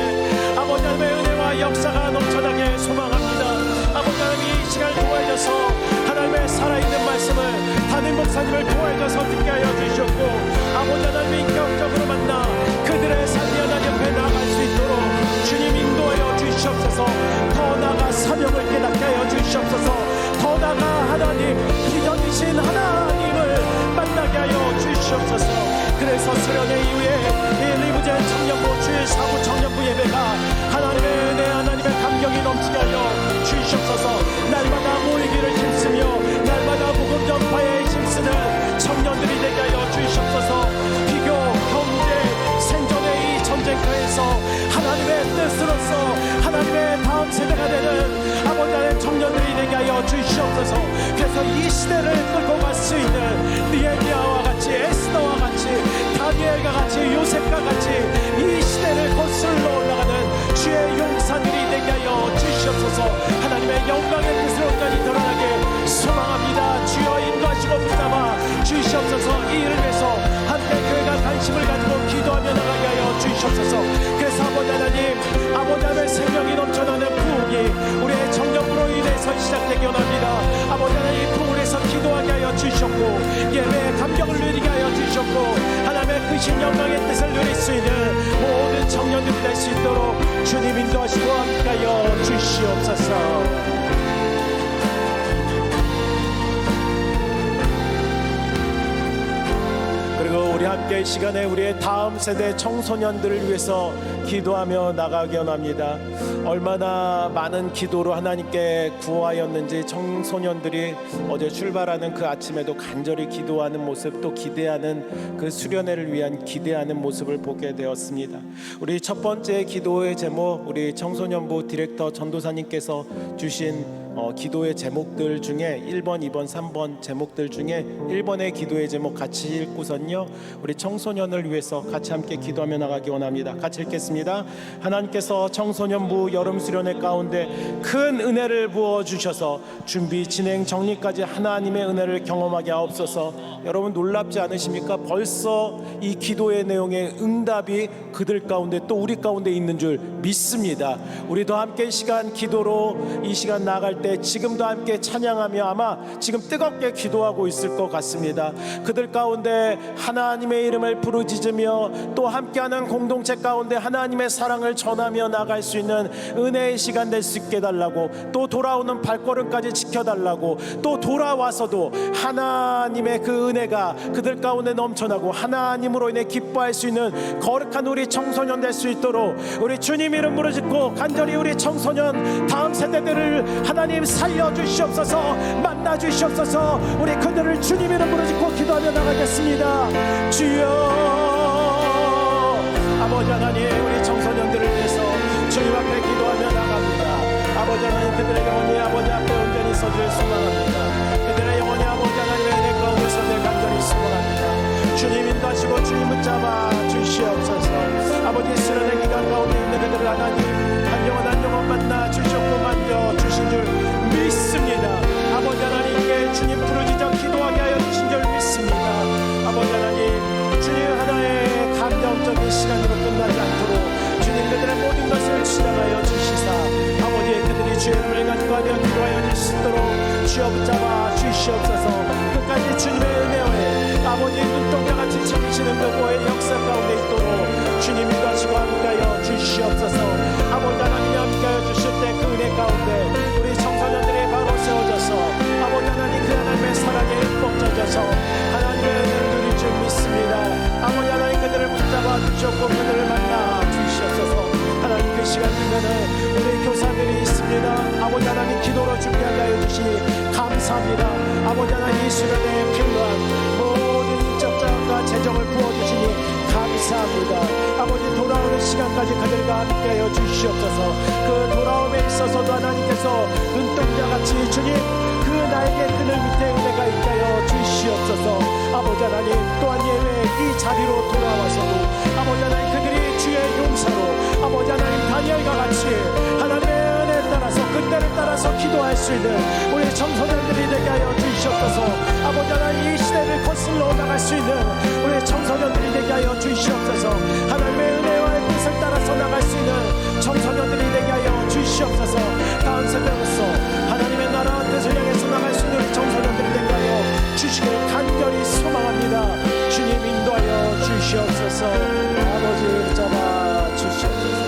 아버지 하나님의 은혜와 역사가 넘쳐나게 소망합니다. 아버지 하나님 이 시간을 도와주셔서 하나님의 살아있는 말씀을 담임 목사님을 도와주셔서 듣게 하여 주셨고 아버지 하나님 인격적으로 만나 그들의 삶이 하나님 옆에 나아갈 수 있도록 주님 인도하여 주시옵소서. 더 나아가 사명을 깨닫게 하여 주시옵소서. 더 나아가 하나님 기전이신 하나님을 만나게 하여 주시옵소서. 그래서 수련회 이후에 리브젠 청년부 주일 사부 청년부 예배가 하나님의 은혜 하나님의 감격이 넘치게 하여 주시옵소서. 날마다 모이기를 힘쓰며 날마다 복음 전파에 힘쓰는 청년들이 되게 하여 주시옵소서. 비교 경제 생존의 이 전쟁터에서 하나님의 뜻으로서 하나님의 다음 세대가 되는 아버지 하나님 청년들이 되게 하여 주시옵소서. 그래서 이 시대를 끌고 갈 수 있는 느헤미야와 같이 에스더와 같이 다니엘과 같이 요셉과 같이 이 시대를 거슬러 올라가는 주의 용사들이 되게 하여 주시옵소서. 하나님의 영광의 뜻을 온전히 드러나게 소망합니다. 주여 인도하시고 붙잡아 주시옵소서. 이 일을 위해서 함께 교회가 관심을 가지고 기도하며 나가게 하여 주시옵소서. 그래서 아버지 하나님 아버지 하나님의 생명이 넘쳐나는 부흥이 우리의 청년부로 인해서 시작되기 원합니다. 아버지 하나님 부흥에서 기도하게 하여 주셨고 예배의 감격을 누리게 하여 주셨고 하나님의 크신 영광의 뜻을 누릴 수 있는 모든 청년들이 될 수 있도록 주님 인도하시고 함께하여 주시옵소서. 그리고 우리 함께 이 시간에 우리의 다음 세대 청소년들을 위해서 기도하며 나가기 원합니다. 얼마나 많은 기도로 하나님께 구하였는지 청소년들이 어제 출발하는 그 아침에도 간절히 기도하는 모습, 또 기대하는 그 수련회를 위한 기대하는 모습을 보게 되었습니다. 우리 첫 번째 기도의 제목, 우리 청소년부 디렉터 전도사님께서 주신 기도의 제목들 중에 1번, 2번, 3번 제목들 중에 1번의 기도의 제목 같이 읽고선요, 우리 청소년을 위해서 같이 함께 기도하며 나가기 원합니다. 같이 읽겠습니다. 하나님께서 청소년부 여름 수련회 가운데 큰 은혜를 부어주셔서 준비, 진행, 정리까지 하나님의 은혜를 경험하게 하옵소서. 여러분 놀랍지 않으십니까? 벌써 이 기도의 내용의 응답이 그들 가운데 또 우리 가운데 있는 줄 믿습니다. 우리도 함께 이 시간 기도로 이 시간 나갈 때 지금도 함께 찬양하며 아마 지금 뜨겁게 기도하고 있을 것 같습니다. 그들 가운데 하나님의 이름을 부르짖으며 또 함께하는 공동체 가운데 하나님의 사랑을 전하며 나갈 수 있는 은혜의 시간 될 수 있게 달라고, 또 돌아오는 발걸음까지 지켜달라고, 또 돌아와서도 하나님의 그 은혜가 그들 가운데 넘쳐나고 하나님으로 인해 기뻐할 수 있는 거룩한 우리 청소년 될 수 있도록 우리 주님 이름 부르짖고 간절히 우리 청소년 다음 세대들을 하나님 살려주시옵소서, 만나주시옵소서. 우리 그들을 주님 이름 부르짖고 기도하며 나가겠습니다. 주여, 아버지 하나님, 우리 청소년들을 위해서 주님 앞에 기도하며 나갑니다. 아버지 하나님, 그들의 영혼이 아버지 앞에 온전히 서기를 소망합니다. 그들의 영혼이 아버지 하나님의 은혜 가운데 서기를 간절히 소망합니다. 주님 인도하시고 주님 붙잡아 주시옵소서. 아버지 수련의 기간 가운데 있는 그들을 하나님 한 영혼 한 영혼 만나 주셨고 만져 주신 줄 믿습니다. 아버지 하나님께 주님 부르짖어 기도하게 하여 주신 줄 믿습니다. 아버지 하나님, 주님 하나의 감정적인 시간으로 끝나지 않도록 주님 그들의 모든 것을 지정하여 주시사 아버지 그들이 주의 이름을 간구하며 기도하여 주시도록 주여 붙잡아 주시옵소서. 끝까지 주님의 은혜에 아버지 눈동자같이 지키시는 그의 역사 가운데 있도록 주님 인도하시고 함께하여 주시옵소서. 아버지 하나님이 함께하여 주실 때 그 은혜 가운데 우리 청소년들이 바로 세워져서 아버지 하나님 그 하나님의 사랑에 흠뻑 젖어서 하나님의 은혜를 누릴 줄 믿습니다. 아버지 하나님 그들을 붙잡아 주셨고 그들을 만나 주시옵소서. 하나님 그 시간 중에는 우리 교사들이 있습니다. 아버지 하나님 기도로 준비하게 하여 주시니 감사합니다. 아버지 하나님 이 수련회에 필요한 모든 인적자과 재정을 부어주시니 감사합니다. 아버지 돌아오는 시간까지 그들과 함께하여 주시옵소서. 그 돌아옴에 있어서도 하나님께서 눈동자같이 주님 그 나에게 그늘 밑에 은혜가 있게 하여 주시옵소서. 아버지 하나님 또한 예외 이 자리로 돌아와서도 아버지 하나님 그들이 주의 용사로 아버지 하나님 다니엘과 같이 하나님의 은혜에 따라서 그때를 따라서 기도할 수 있는 우리 청소년들이 되게 하여 주시옵소서. 아버지 하나님 이 시대를 거슬러 나갈 수 있는 우리 청소년들이 되게 하여 주시옵소서. 하나님의 은혜와 뜻을 따라서 나갈 수 있는 청소년들이 되게 하여 주시옵소서. 다음 세대로서 하나님의 나라와 뜻을 향해서 나갈 수 있는 청소년들이 되게 하여 주시길 간절히 소망합니다. 주님 인도하여 주시옵소서. 아버지 잡아 주시옵소서.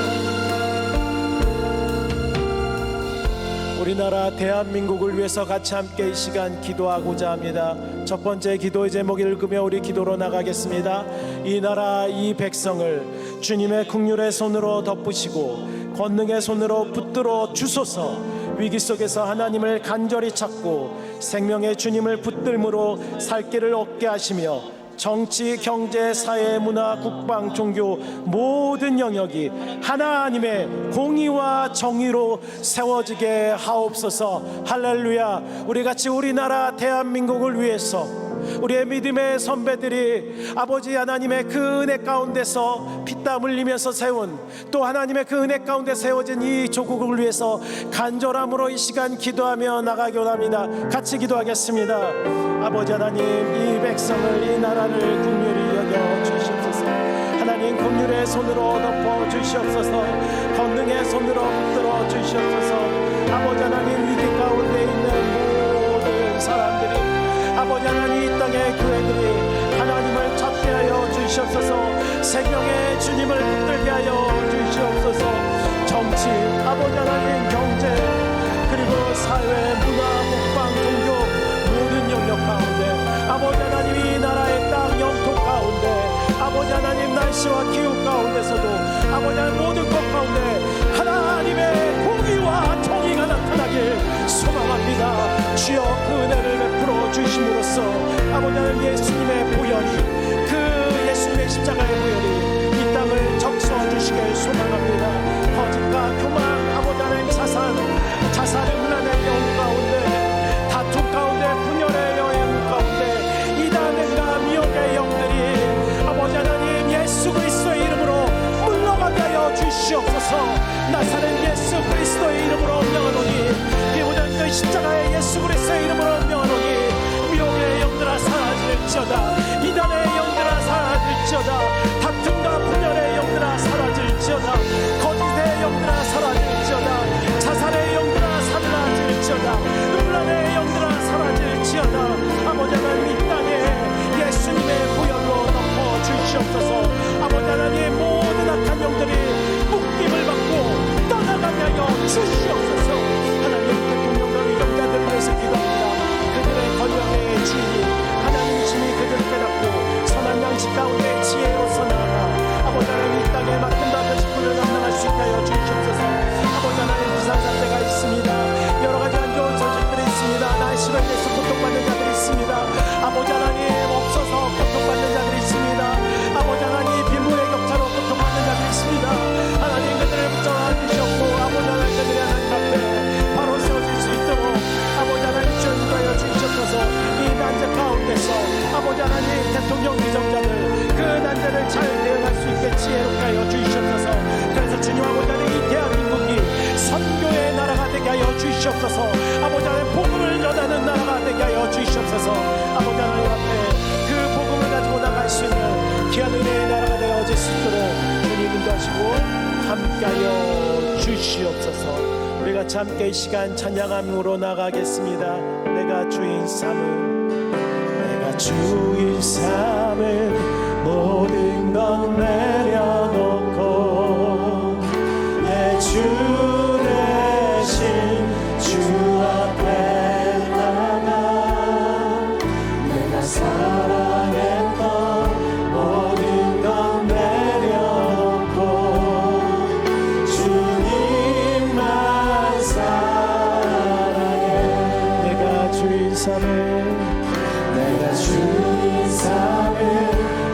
우리나라 대한민국을 위해서 같이 함께 이 시간 기도하고자 합니다. 첫 번째 기도의 제목 읽으며 우리 기도로 나가겠습니다. 이 나라 이 백성을 주님의 긍휼의 손으로 덮으시고 권능의 손으로 붙들어 주소서. 위기 속에서 하나님을 간절히 찾고 생명의 주님을 붙들므로 살 길을 얻게 하시며 정치, 경제, 사회, 문화, 국방, 종교 모든 영역이 하나님의 공의와 정의로 세워지게 하옵소서. 할렐루야. 우리같이 우리나라 대한민국을 위해서 우리의 믿음의 선배들이 아버지 하나님의 그 은혜 가운데서 피땀 흘리면서 세운 또 하나님의 그 은혜 가운데 세워진 이 조국을 위해서 간절함으로 이 시간 기도하며 나가기 원합니다. 같이 기도하겠습니다. 아버지 하나님 이 백성을 이 나라를 긍휼히 여겨 주시옵소서. 하나님 긍휼의 손으로 덮어 주시옵소서. 권능의 손으로 붙들어 주시옵소서. 아버지 하나님 위기 가운데 있는 모든 사람들이 아버지 하나님 이 땅의 교회들이 하나님을 찾게 하여 주시옵소서. 생명의 주님을 붙들게 하여 주시옵소서. 정치 아버지 하나님 경제 그리고 사회 문화 국방 종교 모든 영역 가운데 아버지 하나님 이 나라의 땅 영토 가운데 아버지 하나님 날씨와 기후 가운데서도 아버지 하나님 모든 것 가운데 하나님의 공의와 정의가 나타나길 소망합니다. 주여 그 은혜를 베풀어 주심으로써 아버지 하나님 예수님의 보혈이 그 예수님의 십자가의 보혈이 이 땅을 적셔 주시길 소망합니다. 거짓과 교만 아버지 하나님 자살을 문안의 영과 주시옵소서. 아버지 하나님 복음을 전하는 나라가 되게 하여 주시옵소서. 아버지 하나님 앞에 그 복음을 가지고 나갈 수 있는 귀한 은혜의 나라가 되어 질 수 있도록 주님 인도하시고 함께하여 주시옵소서. 우리가 함께 이 시간 찬양함으로 나가겠습니다. 내가 주인 삼은, 내가 주인 삼은 모든 건 내려놓고 내 주 대신 주 앞에 나가 내가 사랑했던 모든 건 내려놓고 주님만 사랑해. 내가 주인 삼은, 내가 주인 삼은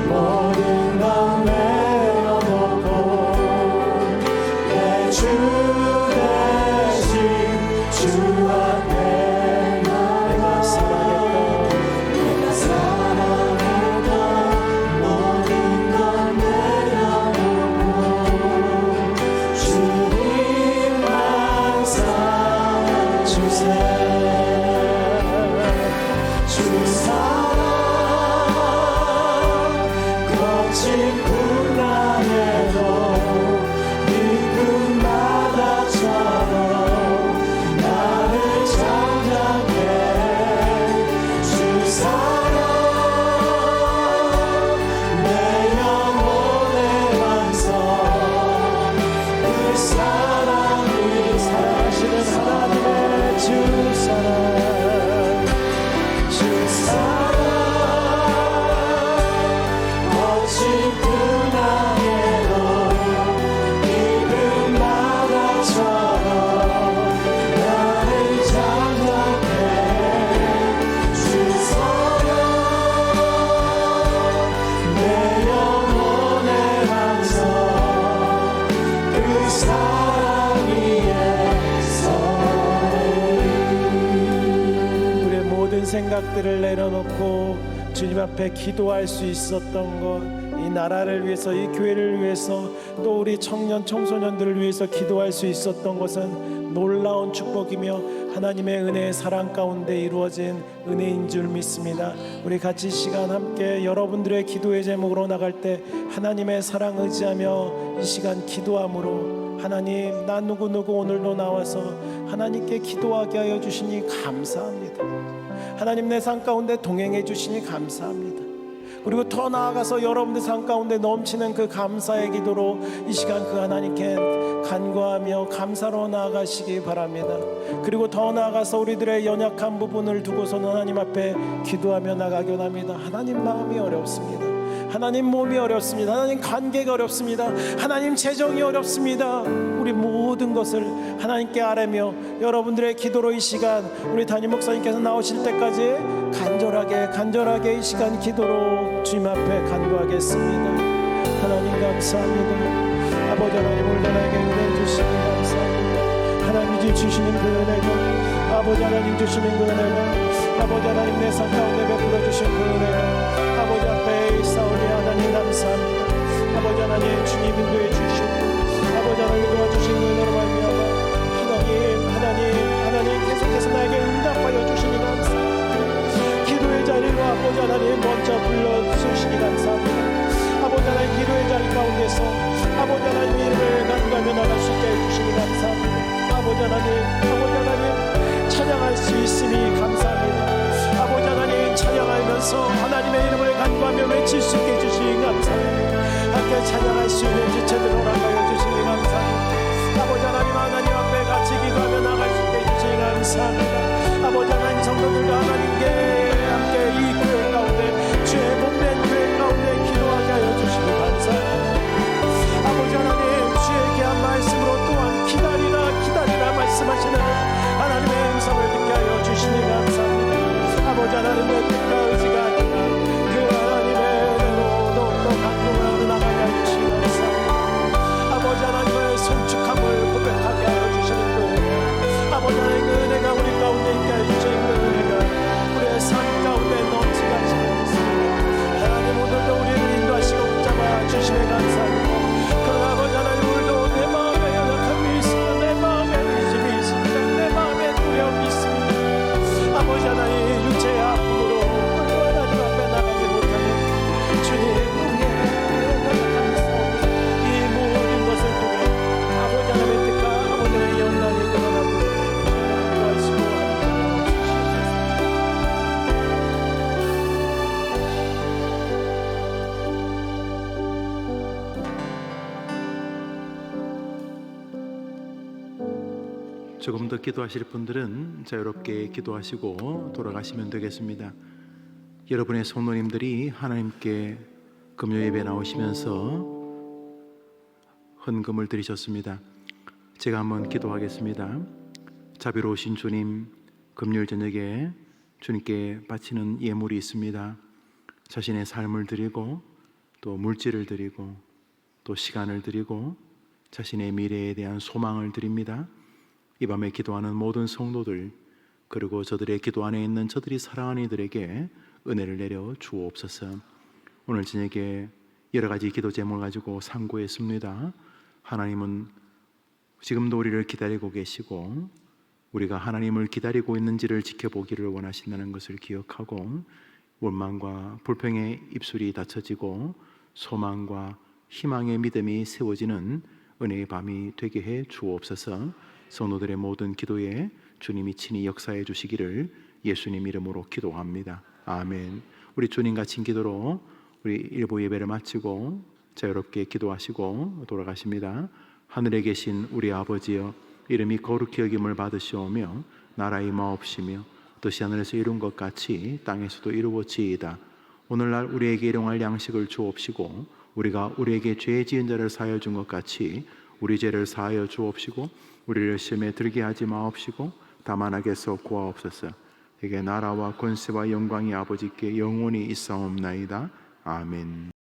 모든 건 내려놓고 내 주 대신 주 앞에 내가 사랑했던 모든 건 내려놓고 주님만 사랑주세. 주 사랑 거친 풍랑에도 그 바다처럼 나를 잠잠해. 주 사랑 내 영혼의 완성. 그 사랑이 사랑하시는 하나님의 주 사랑. 주 사랑 거친 풍랑에도 깊은 바다처럼 나를 잠잠해. 주 사랑 내 영혼의 완성. 그 사랑 위에서 우리의 모든 생각들을 내려놓고 주님 앞에 기도할 수 있었던 것, 이 나라를 위해서, 이 교회를 위해서, 또 우리 청년 청소년들을 위해서 기도할 수 있었던 것은 놀라운 축복이며 하나님의 은혜의 사랑 가운데 이루어진 은혜인 줄 믿습니다. 우리 같이 시간 함께 여러분들의 기도의 제목으로 나갈 때 하나님의 사랑 의지하며 이 시간 기도함으로, 하나님 나 누구누구 오늘도 나와서 하나님께 기도하게 하여 주시니 감사합니다. 하나님 내 삶 가운데 동행해 주시니 감사합니다. 그리고 더 나아가서 여러분들 삶 가운데 넘치는 그 감사의 기도로 이 시간 그 하나님께 간구하며 감사로 나아가시기 바랍니다. 그리고 더 나아가서 우리들의 연약한 부분을 두고서는 하나님 앞에 기도하며 나가기 원합니다. 하나님 마음이 어렵습니다. 하나님 몸이 어렵습니다. 하나님 관계가 어렵습니다. 하나님 재정이 어렵습니다. 우리 모든 것을 하나님께 아뢰며 여러분들의 기도로 이 시간 우리 담임 목사님께서 나오실 때까지 간절하게 이 시간 기도로 주님 앞에 간구하겠습니다. 하나님 감사합니다. 아버지 하나님 온전하게 은혜 주시니 감사합니다. 하나님이 주시는 그 은혜가, 아버지 하나님 주시는 그 은혜가, 아버지 하나님 내 삶 가운데 베풀어 주신 그 은혜가 아버지 앞에 있사오니 하나님 감사합니다. 아버지 하나님 주님 인도해 주시고 아버지 하나님 도와주신 은혜로 말미암아 하나님 계속해서 나에게 응답하여 주시니 감사합니다. 기도의 자리로 아버지 하나님 먼저 불러주시니 감사합니다. 아버지 하나님 기도의 자리 가운데서 아버지 하나님 이름을 간구하며 나갈 수 있게 해주시니 감사합니다. 아버지 하나님 찬양할 수 있음이 감사합니다. 아버지 하나님 찬양하면서 하나님의 이름을 간구하며 외칠 수 있게 해주시니 감사합니다. 함께 찬양할 수 있는 지체들 허락하여 주시니 감사합니다. 아버지 하나님 앞에 같이 기도하며 나갈 수 있게 해주시니 감사합니다. 아버지 하나님 성도들과 하나님께 함께 이 교회 가운데 주의 몸된 교회 가운데 기도하게 하여 주시니 감사합니다. 아버지 하나님 주의 귀한 말씀으로 또한 기다리라 말씀하시는 하나님의 음성을 듣게 하여 주시니 감사합니다. 아버지 하나님의 뜻과 의지가 아니라 그 하나님의 은혜로 더욱더 감동하며 나가게 하여 주시니 감사합니다. 아버지 하나님의 성축함을 고백하게 하여 주시는 그 은혜, 아버지 하나님의 은혜가 우리 가운데 조금 더 기도하실 분들은 자유롭게 기도하시고 돌아가시면 되겠습니다. 여러분의 성도님들이 하나님께 금요 예배 나오시면서 헌금을 드리셨습니다. 제가 한번 기도하겠습니다. 자비로우신 주님, 금요일 저녁에 주님께 바치는 예물이 있습니다. 자신의 삶을 드리고 또 물질을 드리고 또 시간을 드리고 자신의 미래에 대한 소망을 드립니다. 이 밤에 기도하는 모든 성도들, 그리고 저들의 기도 안에 있는 저들이 사랑하는 이들에게 은혜를 내려 주옵소서. 오늘 저녁에 여러 가지 기도 제목을 가지고 상고했습니다. 하나님은 지금도 우리를 기다리고 계시고 우리가 하나님을 기다리고 있는지를 지켜보기를 원하신다는 것을 기억하고, 원망과 불평의 입술이 닫혀지고 소망과 희망의 믿음이 세워지는 은혜의 밤이 되게 해 주옵소서. 성도들의 모든 기도에 주님이 친히 역사해 주시기를 예수님 이름으로 기도합니다. 아멘. 우리 주님 같은 기도로 우리 일부 예배를 마치고 자유롭게 기도하시고 돌아가십니다. 하늘에 계신 우리 아버지여, 이름이 거룩히 여김을 받으시오며 나라의 마옵시며 뜻이 하늘에서 이룬 것 같이 땅에서도 이루어지이다. 오늘날 우리에게 일용할 양식을 주옵시고 우리가 우리에게 죄 지은 자를 사하여 준 것 같이 우리 죄를 사하여 주옵시고 우리를 시험에 들게 하지 마옵시고 다만 악에서 구하옵소서. 이게 나라와 권세와 영광이 아버지께 영원히 있사옵나이다. 아멘.